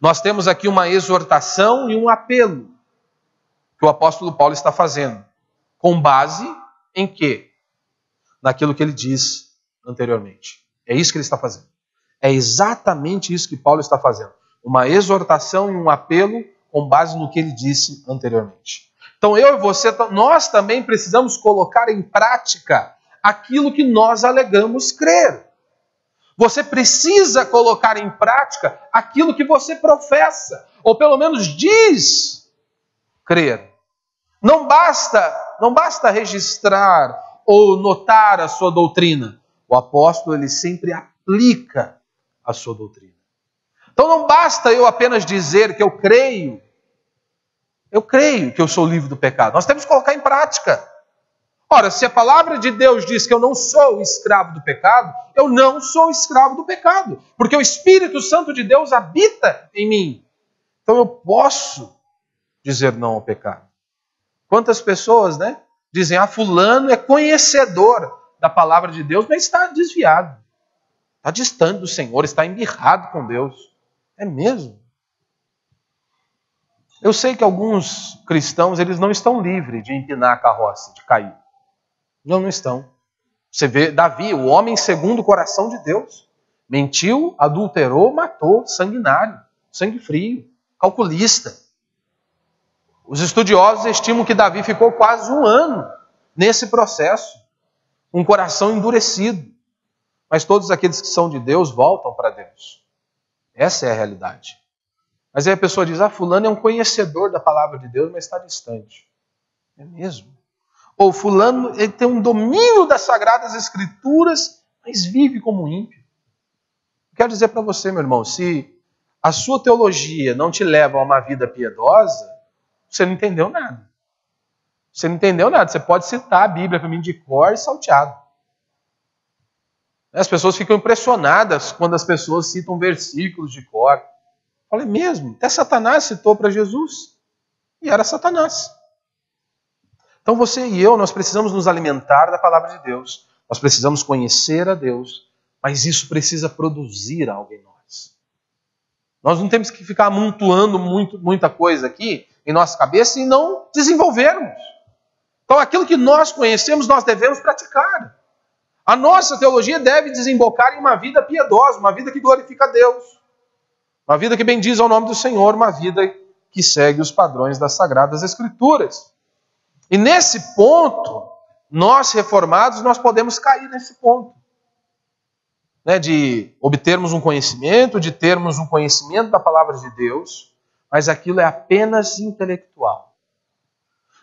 Nós temos aqui uma exortação e um apelo que o apóstolo Paulo está fazendo. Com base em quê? Naquilo que ele diz anteriormente. É isso que ele está fazendo. É exatamente isso que Paulo está fazendo. Uma exortação e um apelo com base no que ele disse anteriormente. Então eu e você, nós também precisamos colocar em prática aquilo que nós alegamos crer. Você precisa colocar em prática aquilo que você professa, ou pelo menos diz crer. Não basta registrar ou notar a sua doutrina. O apóstolo, ele sempre aplica a sua doutrina. Então não basta eu apenas dizer que eu creio que eu sou livre do pecado. Nós temos que colocar em prática. Ora, se a palavra de Deus diz que eu não sou escravo do pecado, eu não sou escravo do pecado, porque o Espírito Santo de Deus habita em mim. Então eu posso dizer não ao pecado. Quantas pessoas, dizem, fulano é conhecedor da palavra de Deus, mas está desviado. Está distante do Senhor, está embirrado com Deus. É mesmo? Eu sei que alguns cristãos, eles não estão livres de empinar a carroça, de cair. Não estão. Você vê Davi, o homem segundo o coração de Deus. Mentiu, adulterou, matou, sanguinário, sangue frio, calculista. Os estudiosos estimam que Davi ficou quase 1 ano nesse processo. Um coração endurecido. Mas todos aqueles que são de Deus voltam para Deus. Essa é a realidade. Mas aí a pessoa diz, fulano é um conhecedor da palavra de Deus, mas está distante. É mesmo? Ou fulano ele tem um domínio das Sagradas Escrituras, mas vive como ímpio. Quero dizer para você, meu irmão, se a sua teologia não te leva a uma vida piedosa, você não entendeu nada. Você não entendeu nada. Você pode citar a Bíblia para mim de cor e salteado. As pessoas ficam impressionadas quando as pessoas citam versículos de cor. Eu falei, mesmo? Até Satanás citou para Jesus. E era Satanás. Então você e eu, nós precisamos nos alimentar da palavra de Deus. Nós precisamos conhecer a Deus. Mas isso precisa produzir algo em nós. Nós não temos que ficar amontoando muita coisa aqui em nossa cabeça e não desenvolvermos. Então aquilo que nós conhecemos, nós devemos praticar. A nossa teologia deve desembocar em uma vida piedosa, uma vida que glorifica a Deus. Uma vida que bendiz ao nome do Senhor, uma vida que segue os padrões das Sagradas Escrituras. E nesse ponto, nós reformados, nós podemos cair nesse ponto. De obtermos um conhecimento, de termos um conhecimento da palavra de Deus, mas aquilo é apenas intelectual.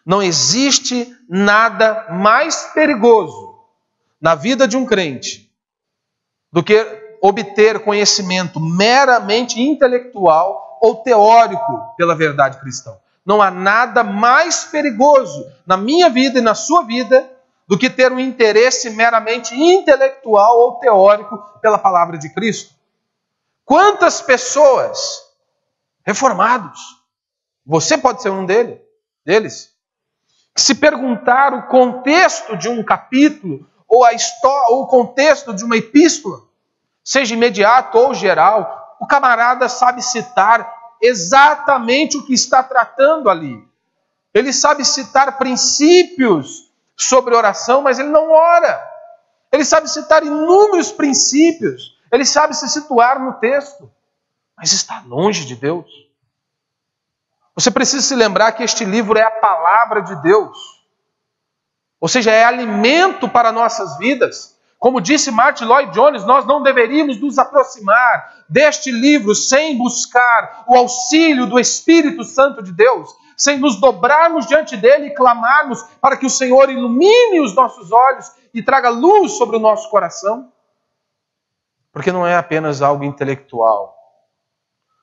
Não existe nada mais perigoso na vida de um crente do que obter conhecimento meramente intelectual ou teórico pela verdade cristã. Não há nada mais perigoso na minha vida e na sua vida do que ter um interesse meramente intelectual ou teórico pela palavra de Cristo. Quantas pessoas, reformados, você pode ser um deles, que se perguntar o contexto de um capítulo ou o contexto de uma epístola, seja imediato ou geral, o camarada sabe citar exatamente o que está tratando ali. Ele sabe citar princípios sobre oração, mas ele não ora. Ele sabe citar inúmeros princípios. Ele sabe se situar no texto, mas está longe de Deus. Você precisa se lembrar que este livro é a palavra de Deus. Ou seja, é alimento para nossas vidas. Como disse Martin Lloyd Jones, nós não deveríamos nos aproximar deste livro sem buscar o auxílio do Espírito Santo de Deus, sem nos dobrarmos diante dele e clamarmos para que o Senhor ilumine os nossos olhos e traga luz sobre o nosso coração. Porque não é apenas algo intelectual,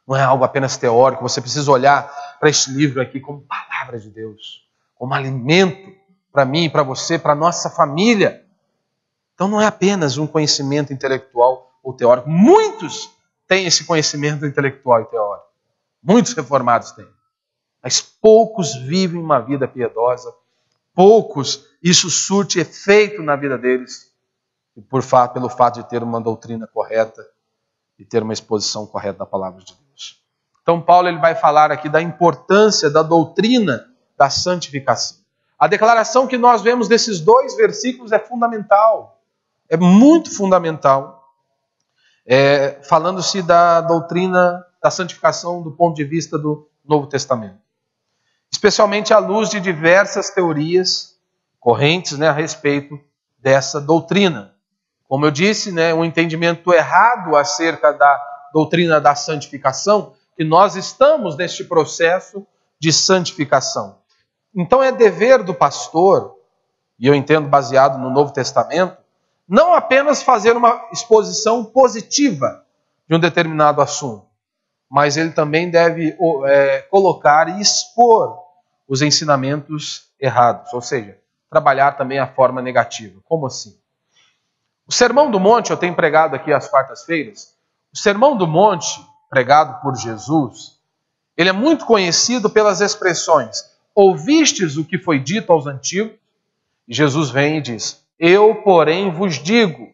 não é algo apenas teórico. Você precisa olhar para este livro aqui como palavra de Deus, como alimento para mim e para você, para a nossa família. Então não é apenas um conhecimento intelectual ou teórico. Muitos têm esse conhecimento intelectual e teórico. Muitos reformados têm. Mas poucos vivem uma vida piedosa. Poucos isso surte efeito na vida deles. E pelo fato de ter uma doutrina correta e ter uma exposição correta da palavra de Deus. Então Paulo ele vai falar aqui da importância da doutrina da santificação. A declaração que nós vemos nesses 2 versículos é fundamental. É muito fundamental, falando-se da doutrina da santificação do ponto de vista do Novo Testamento. especialmente à luz de diversas teorias correntes, a respeito dessa doutrina. Como eu disse, um entendimento errado acerca da doutrina da santificação, que nós estamos neste processo de santificação. Então é dever do pastor, e eu entendo baseado no Novo Testamento, não apenas fazer uma exposição positiva de um determinado assunto, mas ele também deve colocar e expor os ensinamentos errados, ou seja, trabalhar também a forma negativa. Como assim? O Sermão do Monte, eu tenho pregado aqui às quartas-feiras, o Sermão do Monte, pregado por Jesus, ele é muito conhecido pelas expressões: ouvistes o que foi dito aos antigos? E Jesus vem e diz: eu, porém, vos digo.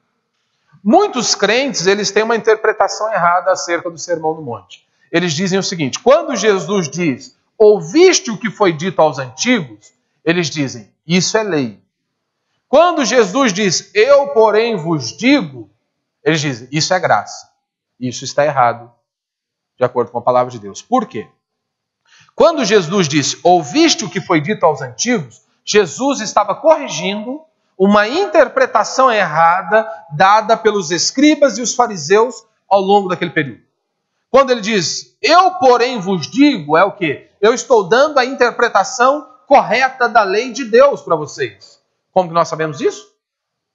Muitos crentes, eles têm uma interpretação errada acerca do Sermão do Monte. Eles dizem o seguinte: quando Jesus diz, ouviste o que foi dito aos antigos, eles dizem, isso é lei. Quando Jesus diz, eu, porém, vos digo, eles dizem, isso é graça. Isso está errado, de acordo com a palavra de Deus. Por quê? Quando Jesus disse, ouviste o que foi dito aos antigos, Jesus estava corrigindo uma interpretação errada dada pelos escribas e os fariseus ao longo daquele período. Quando ele diz, eu, porém, vos digo, é o quê? Eu estou dando a interpretação correta da lei de Deus para vocês. Como que nós sabemos isso?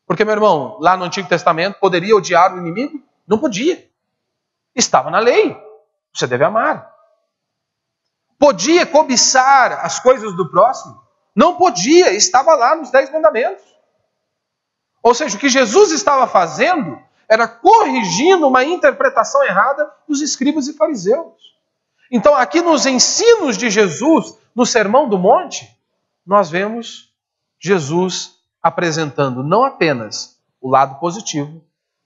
Porque, meu irmão, lá no Antigo Testamento, poderia odiar o inimigo? Não podia. Estava na lei. Você deve amar. Podia cobiçar as coisas do próximo? Não podia. Estava lá nos 10 mandamentos. Ou seja, o que Jesus estava fazendo era corrigindo uma interpretação errada dos escribas e fariseus. Então, aqui nos ensinos de Jesus, no Sermão do Monte, nós vemos Jesus apresentando não apenas o lado positivo,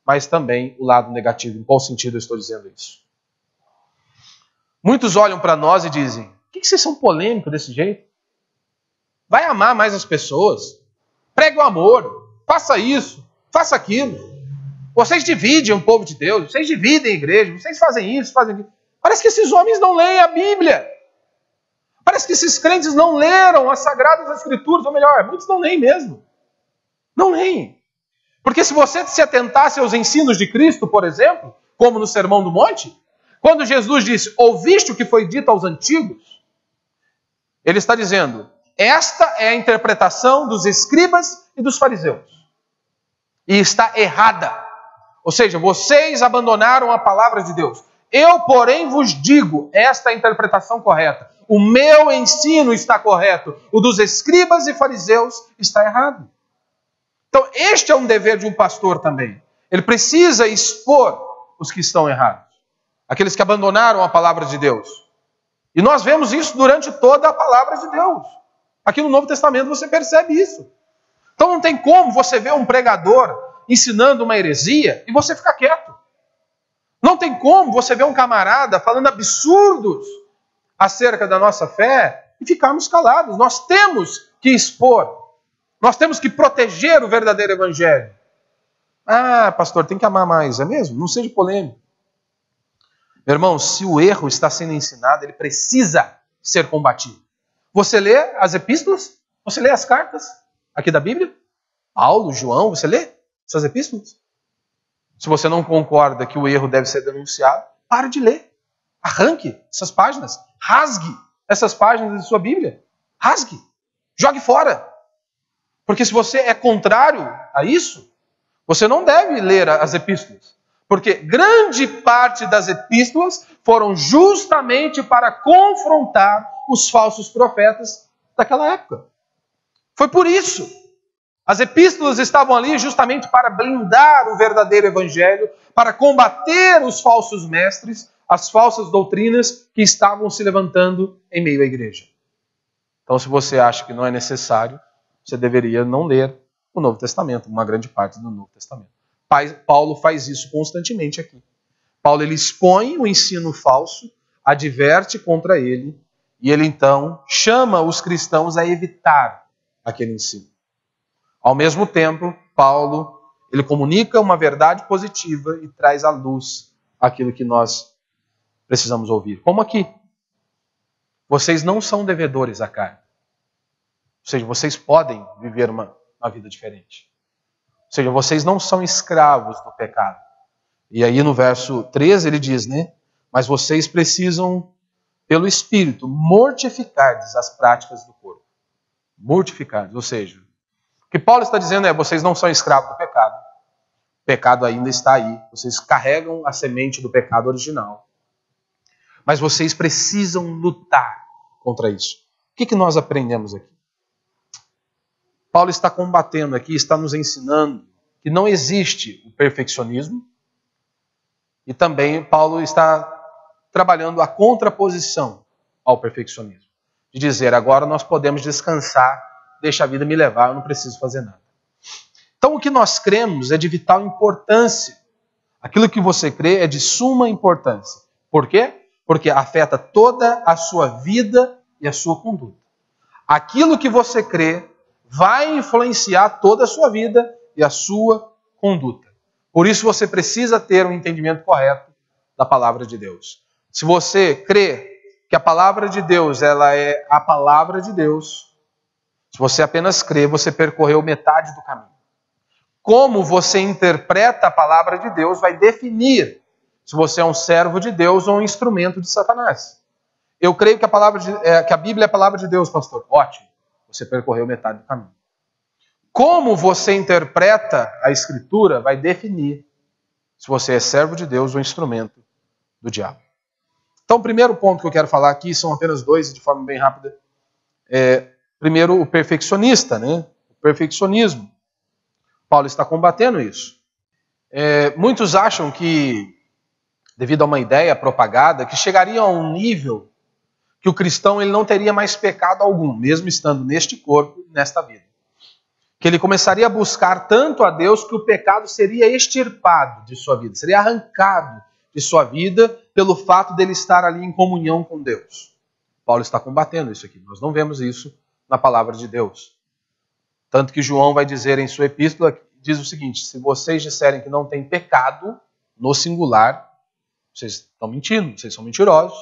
mas também o lado negativo. Em qual sentido eu estou dizendo isso? Muitos olham para nós e dizem, por que vocês são polêmicos desse jeito? Vai amar mais as pessoas. Pregue o amor. Faça isso. Faça aquilo. Vocês dividem o povo de Deus. Vocês dividem a igreja. Vocês fazem isso, fazem aquilo. Parece que esses homens não leem a Bíblia. Parece que esses crentes não leram as Sagradas Escrituras. Ou melhor, muitos não leem mesmo. Não leem. Porque se você se atentasse aos ensinos de Cristo, por exemplo, como no Sermão do Monte, quando Jesus disse, ouviste o que foi dito aos antigos, ele está dizendo, esta é a interpretação dos escribas e dos fariseus. E está errada. Ou seja, vocês abandonaram a palavra de Deus. Eu, porém, vos digo, esta é a interpretação correta. O meu ensino está correto. O dos escribas e fariseus está errado. Então, este é um dever de um pastor também. Ele precisa expor os que estão errados. Aqueles que abandonaram a palavra de Deus. E nós vemos isso durante toda a palavra de Deus. Aqui no Novo Testamento você percebe isso. Então não tem como você ver um pregador ensinando uma heresia e você ficar quieto. Não tem como você ver um camarada falando absurdos acerca da nossa fé e ficarmos calados. Nós temos que expor. Nós temos que proteger o verdadeiro evangelho. Ah, pastor, tem que amar mais. É mesmo? Não seja polêmico. Meu irmão, se o erro está sendo ensinado, ele precisa ser combatido. Você lê as epístolas? Você lê as cartas aqui da Bíblia? Paulo, João, você lê essas epístolas? Se você não concorda que o erro deve ser denunciado, pare de ler. Arranque essas páginas. Rasgue essas páginas de sua Bíblia. Rasgue. Jogue fora. Porque se você é contrário a isso, você não deve ler as epístolas. Porque grande parte das epístolas foram justamente para confrontar os falsos profetas daquela época. Foi por isso. As epístolas estavam ali justamente para blindar o verdadeiro evangelho, para combater os falsos mestres, as falsas doutrinas que estavam se levantando em meio à igreja. Então, se você acha que não é necessário, você deveria não ler o Novo Testamento, uma grande parte do Novo Testamento. Paulo faz isso constantemente aqui. Paulo ele expõe o ensino falso, adverte contra ele, e ele então chama os cristãos a evitar aquele ensino. Ao mesmo tempo, Paulo ele comunica uma verdade positiva e traz à luz aquilo que nós precisamos ouvir. Como aqui. vocês não são devedores à carne. Ou seja, vocês podem viver uma vida diferente. Ou seja, vocês não são escravos do pecado. E aí no verso 13 ele diz, né? Mas vocês precisam, pelo Espírito, mortificardes as práticas do corpo. Mortificardes, ou seja, o que Paulo está dizendo é, vocês não são escravos do pecado. O pecado ainda está aí. Vocês carregam a semente do pecado original. Mas vocês precisam lutar contra isso. O que nós aprendemos aqui? Paulo está combatendo aqui, está nos ensinando que não existe o perfeccionismo. E também Paulo está trabalhando a contraposição ao perfeccionismo. De dizer, agora nós podemos descansar, deixa a vida me levar, eu não preciso fazer nada. Então o que nós cremos é de vital importância. Aquilo que você crê é de suma importância. Por quê? Porque afeta toda a sua vida e a sua conduta. Aquilo que você crê vai influenciar toda a sua vida e a sua conduta. Por isso você precisa ter um entendimento correto da palavra de Deus. Se você crê que a palavra de Deus ela é a palavra de Deus, se você apenas crê, você percorreu metade do caminho. Como você interpreta a palavra de Deus vai definir se você é um servo de Deus ou um instrumento de Satanás. Eu creio que a Bíblia é a palavra de Deus, pastor. Ótimo. Você percorreu metade do caminho. Como você interpreta a Escritura vai definir se você é servo de Deus ou instrumento do diabo. Então, o primeiro ponto que eu quero falar aqui, são apenas dois, de forma bem rápida. Primeiro, o perfeccionista, né? O perfeccionismo. Paulo está combatendo isso. Muitos acham que, devido a uma ideia propagada, que chegaria a um nível que o cristão ele não teria mais pecado algum, mesmo estando neste corpo, nesta vida. Que ele começaria a buscar tanto a Deus que o pecado seria extirpado de sua vida, seria arrancado de sua vida pelo fato dele estar ali em comunhão com Deus. Paulo está combatendo isso aqui. Nós não vemos isso na palavra de Deus. Tanto que João vai dizer em sua epístola, diz o seguinte, se vocês disserem que não tem pecado, no singular, vocês estão mentindo, vocês são mentirosos.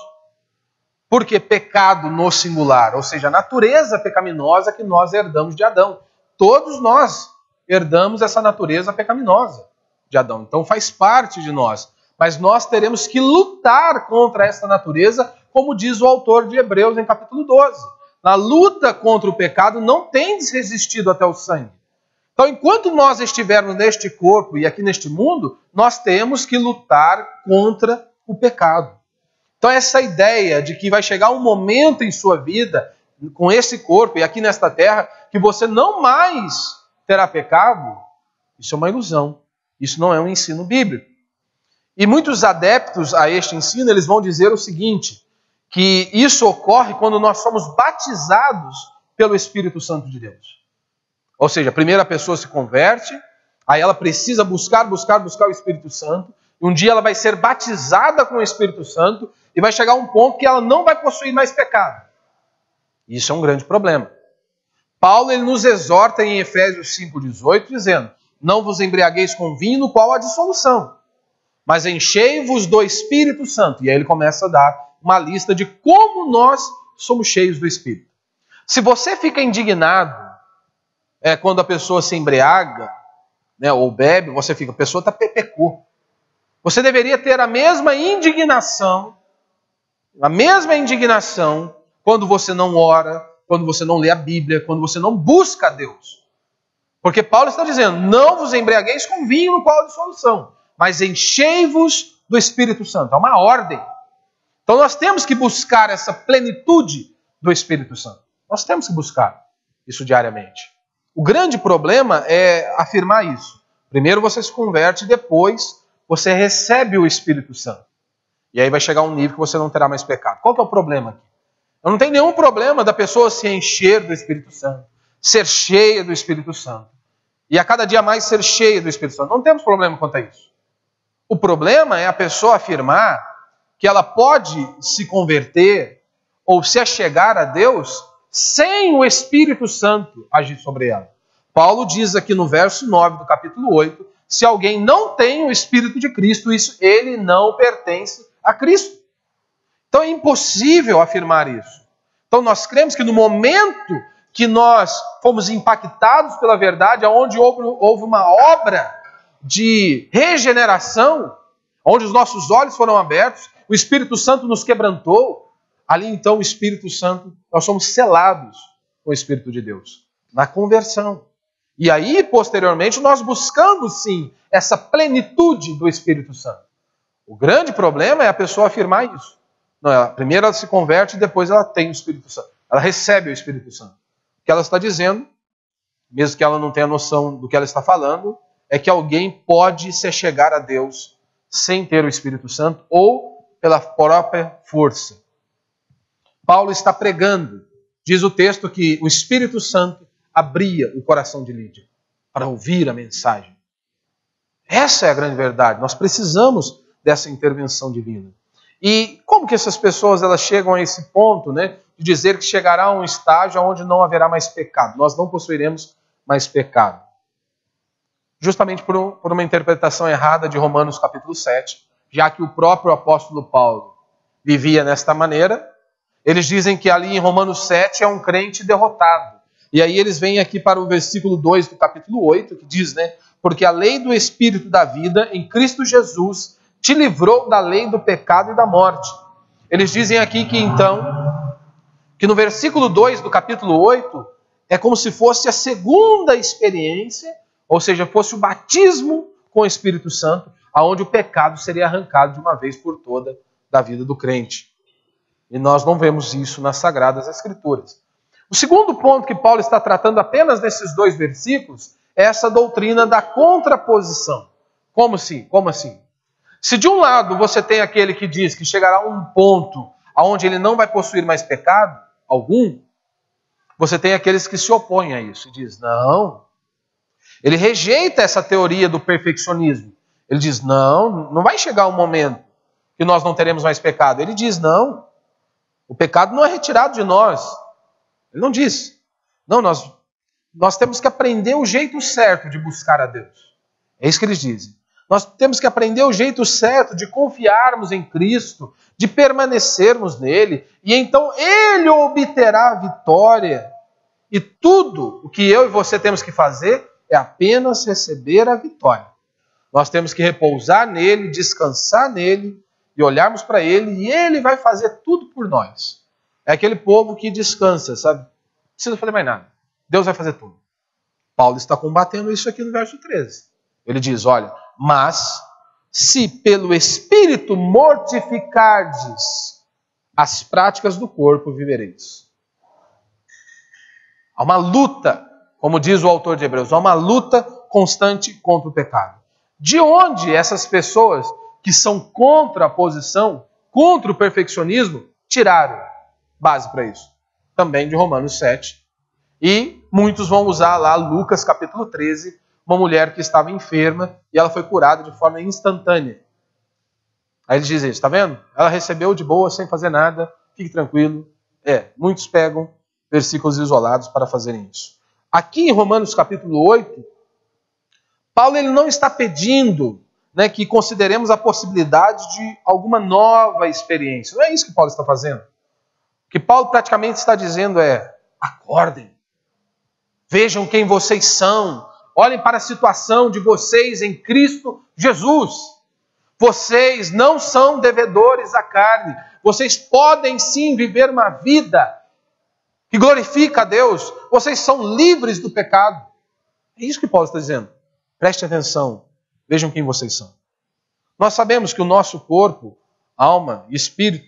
Porque pecado no singular, ou seja, a natureza pecaminosa que nós herdamos de Adão. Todos nós herdamos essa natureza pecaminosa de Adão. Então faz parte de nós. Mas nós teremos que lutar contra essa natureza, como diz o autor de Hebreus em capítulo 12. Na luta contra o pecado não tendes resistido até o sangue. Então enquanto nós estivermos neste corpo e aqui neste mundo, nós temos que lutar contra o pecado. Então essa ideia de que vai chegar um momento em sua vida, com esse corpo e aqui nesta terra, que você não mais terá pecado, isso é uma ilusão. Isso não é um ensino bíblico. E muitos adeptos a este ensino, eles vão dizer o seguinte, que isso ocorre quando nós somos batizados pelo Espírito Santo de Deus. Ou seja, a primeira pessoa se converte, aí ela precisa buscar o Espírito Santo, e um dia ela vai ser batizada com o Espírito Santo, e vai chegar a um ponto que ela não vai possuir mais pecado. Isso é um grande problema. Paulo ele nos exorta em Efésios 5,18, dizendo, não vos embriagueis com vinho no qual há dissolução, mas enchei-vos do Espírito Santo. E aí ele começa a dar uma lista de como nós somos cheios do Espírito. Se você fica indignado quando a pessoa se embriaga, né, ou bebe, você fica, a pessoa pecou. Você deveria ter a mesma indignação quando você não ora, quando você não lê a Bíblia, quando você não busca a Deus. Porque Paulo está dizendo, não vos embriagueis com vinho no qual há dissolução, mas enchei-vos do Espírito Santo. É uma ordem. Então nós temos que buscar essa plenitude do Espírito Santo. Nós temos que buscar isso diariamente. O grande problema é afirmar isso. Primeiro você se converte, depois você recebe o Espírito Santo. E aí vai chegar um nível que você não terá mais pecado. Qual que é o problema aqui? Eu não tenho nenhum problema da pessoa se encher do Espírito Santo, ser cheia do Espírito Santo. E a cada dia mais ser cheia do Espírito Santo. Não temos problema quanto a isso. O problema é a pessoa afirmar que ela pode se converter ou se achegar a Deus sem o Espírito Santo agir sobre ela. Paulo diz aqui no verso 9 do capítulo 8, se alguém não tem o Espírito de Cristo, ele não pertence a Cristo. Então é impossível afirmar isso. Então nós cremos que no momento que nós fomos impactados pela verdade, onde houve uma obra de regeneração, onde os nossos olhos foram abertos, o Espírito Santo nos quebrantou, ali então o Espírito Santo, nós somos selados com o Espírito de Deus, na conversão. E aí, posteriormente, nós buscamos sim essa plenitude do Espírito Santo. O grande problema é a pessoa afirmar isso. Não, primeiro ela se converte e depois ela tem o Espírito Santo. Ela recebe o Espírito Santo. O que ela está dizendo, mesmo que ela não tenha noção do que ela está falando, é que alguém pode se chegar a Deus sem ter o Espírito Santo ou pela própria força. Paulo está pregando. Diz o texto que o Espírito Santo abria o coração de Lídia para ouvir a mensagem. Essa é a grande verdade. Nós precisamos dessa intervenção divina. E como que essas pessoas elas chegam a esse ponto, né, de dizer que chegará a um estágio onde não haverá mais pecado? Nós não possuiremos mais pecado. Justamente por uma interpretação errada de Romanos capítulo 7, já que o próprio apóstolo Paulo vivia nesta maneira. Eles dizem que ali em Romanos 7 é um crente derrotado. E aí eles vêm aqui para o versículo 2 do capítulo 8, que diz, né, porque a lei do Espírito da vida em Cristo Jesus te livrou da lei do pecado e da morte. Eles dizem aqui que então, que no versículo 2 do capítulo 8, é como se fosse a segunda experiência, ou seja, fosse o batismo com o Espírito Santo, aonde o pecado seria arrancado de uma vez por toda da vida do crente. E nós não vemos isso nas Sagradas Escrituras. O segundo ponto que Paulo está tratando apenas nesses 2 versículos é essa doutrina da contraposição. Como assim? Se de um lado você tem aquele que diz que chegará a um ponto onde ele não vai possuir mais pecado algum, você tem aqueles que se opõem a isso e diz, não. Ele rejeita essa teoria do perfeccionismo. Ele diz, não vai chegar um momento que nós não teremos mais pecado. Ele diz, não, o pecado não é retirado de nós. Ele não diz. Não, nós temos que aprender o jeito certo de buscar a Deus. É isso que eles dizem. Nós temos que aprender o jeito certo de confiarmos em Cristo, de permanecermos nele, e então Ele obterá a vitória. E tudo o que eu e você temos que fazer é apenas receber a vitória. Nós temos que repousar nele, descansar nele, e olharmos para ele, e ele vai fazer tudo por nós. É aquele povo que descansa, sabe? Não precisa fazer mais nada. Deus vai fazer tudo. Paulo está combatendo isso aqui no verso 13. Ele diz, olha, mas se pelo Espírito mortificardes as práticas do corpo, vivereis. Há uma luta, como diz o autor de Hebreus, há uma luta constante contra o pecado. De onde essas pessoas que são contra a posição, contra o perfeccionismo, tiraram base para isso? Também de Romanos 7. E muitos vão usar lá Lucas capítulo 13, uma mulher que estava enferma e ela foi curada de forma instantânea. Aí eles dizem isso, está vendo? Ela recebeu de boa, sem fazer nada, fique tranquilo. Muitos pegam versículos isolados para fazerem isso. Aqui em Romanos capítulo 8, Paulo ele não está pedindo, né, que consideremos a possibilidade de alguma nova experiência. Não é isso que Paulo está fazendo. O que Paulo praticamente está dizendo é, acordem, vejam quem vocês são, olhem para a situação de vocês em Cristo Jesus. Vocês não são devedores à carne. Vocês podem sim viver uma vida que glorifica a Deus. Vocês são livres do pecado. É isso que Paulo está dizendo. Preste atenção. Vejam quem vocês são. Nós sabemos que o nosso corpo, alma e espírito,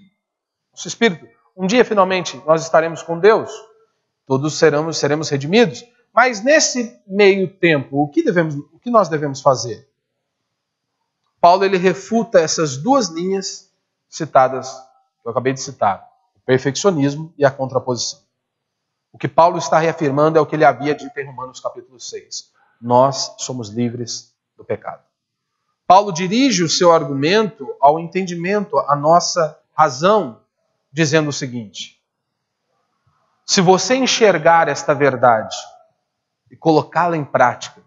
nosso espírito, um dia finalmente nós estaremos com Deus. Todos seremos redimidos. Mas nesse meio tempo, o que nós devemos fazer? Paulo ele refuta essas 2 linhas citadas, que eu acabei de citar, o perfeccionismo e a contraposição. O que Paulo está reafirmando é o que ele havia dito em Romanos capítulo 6. Nós somos livres do pecado. Paulo dirige o seu argumento ao entendimento, à nossa razão, dizendo o seguinte: se você enxergar esta verdade e colocá-la em prática,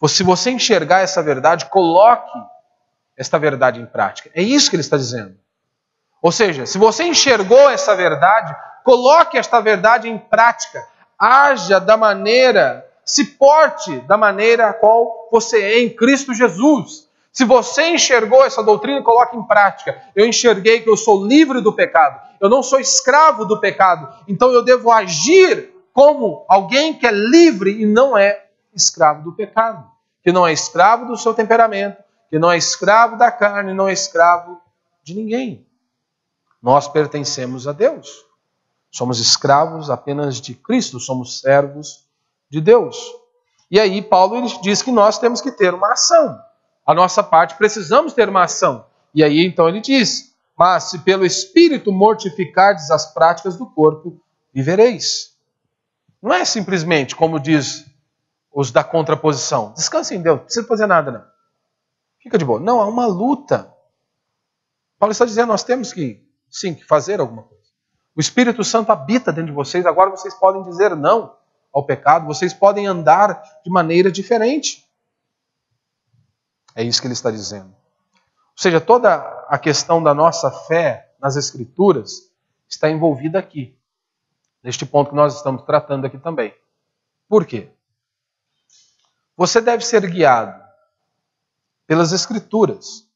se você enxergar essa verdade, coloque esta verdade em prática. É isso que ele está dizendo. Ou seja, se você enxergou essa verdade, coloque esta verdade em prática, haja da maneira, se porte da maneira a qual você é em Cristo Jesus. Se você enxergou essa doutrina, coloque em prática. Eu enxerguei que eu sou livre do pecado, eu não sou escravo do pecado, então eu devo agir como alguém que é livre e não é escravo do pecado, que não é escravo do seu temperamento, que não é escravo da carne, não é escravo de ninguém. Nós pertencemos a Deus. Somos escravos apenas de Cristo, somos servos de Deus. E aí Paulo ele diz que nós temos que ter uma ação. A nossa parte precisamos ter uma ação. E aí então ele diz, mas se pelo Espírito mortificardes as práticas do corpo, vivereis. Não é simplesmente como diz os da contraposição. Descanse em Deus, não precisa fazer nada não. Fica de boa. Não, há uma luta. Paulo está dizendo, nós temos que, sim, que fazer alguma coisa. O Espírito Santo habita dentro de vocês, agora vocês podem dizer não ao pecado, vocês podem andar de maneira diferente. É isso que ele está dizendo. Ou seja, toda a questão da nossa fé nas Escrituras está envolvida aqui, neste ponto que nós estamos tratando aqui também. Por quê? Você deve ser guiado pelas Escrituras.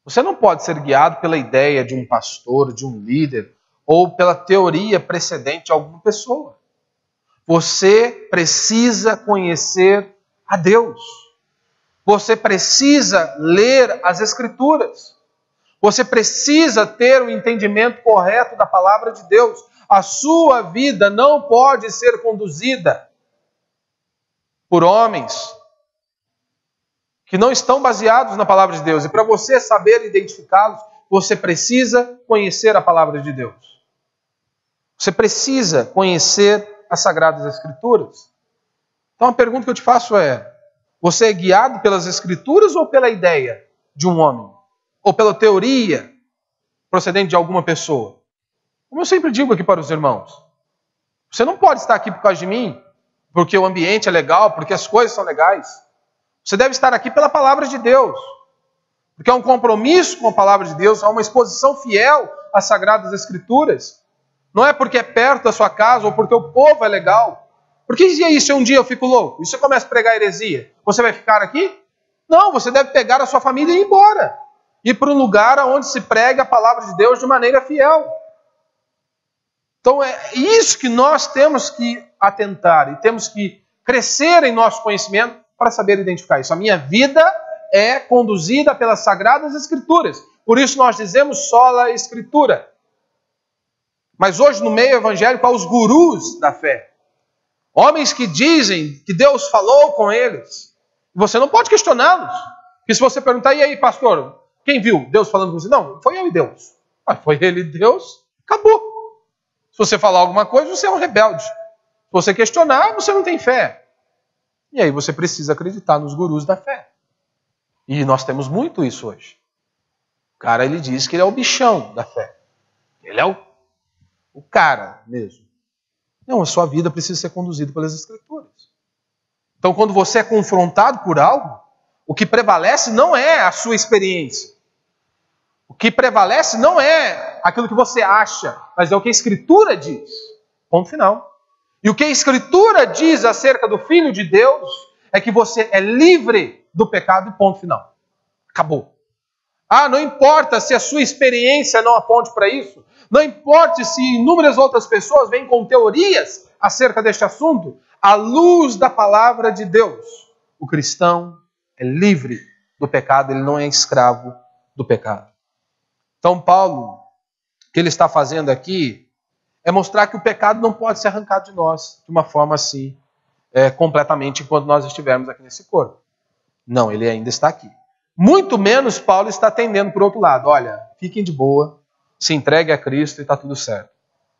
Você não pode ser guiado pela ideia de um pastor, de um líder, ou pela teoria precedente de alguma pessoa. Você precisa conhecer a Deus. Você precisa ler as Escrituras. Você precisa ter o entendimento correto da palavra de Deus. A sua vida não pode ser conduzida por homens que não estão baseados na palavra de Deus. E para você saber identificá-los, você precisa conhecer a palavra de Deus. Você precisa conhecer as Sagradas Escrituras. Então a pergunta que eu te faço é, você é guiado pelas Escrituras ou pela ideia de um homem? Ou pela teoria procedente de alguma pessoa? Como eu sempre digo aqui para os irmãos, você não pode estar aqui por causa de mim, porque o ambiente é legal, porque as coisas são legais. Você deve estar aqui pela palavra de Deus. Porque é um compromisso com a palavra de Deus, é uma exposição fiel às Sagradas Escrituras. Não é porque é perto da sua casa ou porque o povo é legal. Porque e aí se um dia eu fico louco e você começa a pregar heresia, você vai ficar aqui? Não, você deve pegar a sua família e ir embora. Ir para um lugar onde se prega a palavra de Deus de maneira fiel. Então é isso que nós temos que atentar e temos que crescer em nosso conhecimento para saber identificar isso. A minha vida é conduzida pelas Sagradas Escrituras. Por isso nós dizemos sola Escritura. Mas hoje no meio evangélico há os gurus da fé. Homens que dizem que Deus falou com eles. Você não pode questioná-los. Porque se você perguntar, e aí pastor, quem viu Deus falando com você? Não, foi eu e Deus. Foi ele e Deus, acabou. Se você falar alguma coisa, você é um rebelde. Se você questionar, você não tem fé. E aí você precisa acreditar nos gurus da fé. E nós temos muito isso hoje. O cara, ele diz que ele é o bichão da fé. Ele é o cara mesmo. Não, a sua vida precisa ser conduzida pelas Escrituras. Então, quando você é confrontado por algo, o que prevalece não é a sua experiência. O que prevalece não é aquilo que você acha, mas é o que a Escritura diz. Ponto final. E o que a Escritura diz acerca do Filho de Deus é que você é livre do pecado e ponto final. Acabou. Não importa se a sua experiência não aponte para isso. Não importa se inúmeras outras pessoas vêm com teorias acerca deste assunto. À luz da palavra de Deus, o cristão é livre do pecado, ele não é escravo do pecado. Então Paulo, o que ele está fazendo aqui é mostrar que o pecado não pode ser arrancado de nós de uma forma assim, completamente, enquanto nós estivermos aqui nesse corpo. Não, ele ainda está aqui. Muito menos Paulo está atendendo por outro lado. Olha, fiquem de boa, se entregue a Cristo e está tudo certo.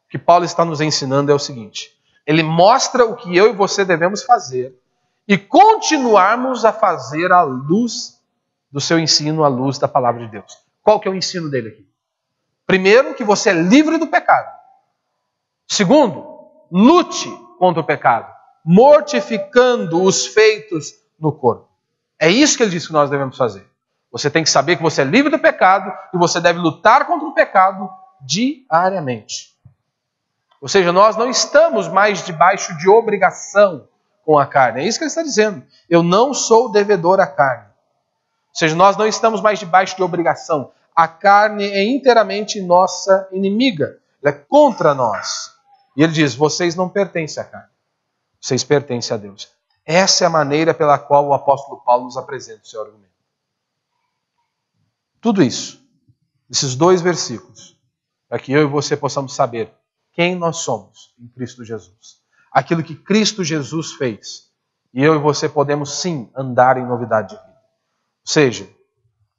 O que Paulo está nos ensinando é o seguinte. Ele mostra o que eu e você devemos fazer e continuarmos a fazer à luz do seu ensino, à luz da palavra de Deus. Qual que é o ensino dele aqui? Primeiro, que você é livre do pecado. Segundo, lute contra o pecado, mortificando os feitos no corpo. É isso que ele diz que nós devemos fazer. Você tem que saber que você é livre do pecado e você deve lutar contra o pecado diariamente. Ou seja, nós não estamos mais debaixo de obrigação com a carne. É isso que ele está dizendo. Eu não sou devedor à carne. Ou seja, nós não estamos mais debaixo de obrigação. A carne é inteiramente nossa inimiga. Ela é contra nós. E ele diz, vocês não pertencem à carne. Vocês pertencem a Deus. Essa é a maneira pela qual o apóstolo Paulo nos apresenta o seu argumento. Tudo isso, esses 2 versículos, para que eu e você possamos saber quem nós somos em Cristo Jesus. Aquilo que Cristo Jesus fez. E eu e você podemos sim andar em novidade de vida. Ou seja,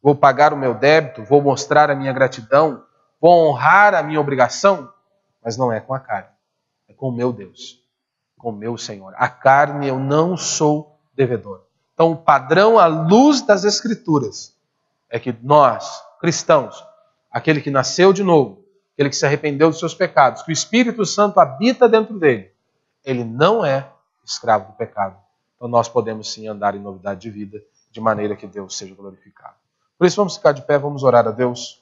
vou pagar o meu débito, vou mostrar a minha gratidão, vou honrar a minha obrigação, mas não é com a carne. É com o meu Deus, com o meu Senhor. A carne eu não sou devedor. Então o padrão à luz das Escrituras é que nós, cristãos, aquele que nasceu de novo, aquele que se arrependeu dos seus pecados, que o Espírito Santo habita dentro dele, ele não é escravo do pecado. Então nós podemos sim andar em novidade de vida, de maneira que Deus seja glorificado. Por isso vamos ficar de pé, vamos orar a Deus.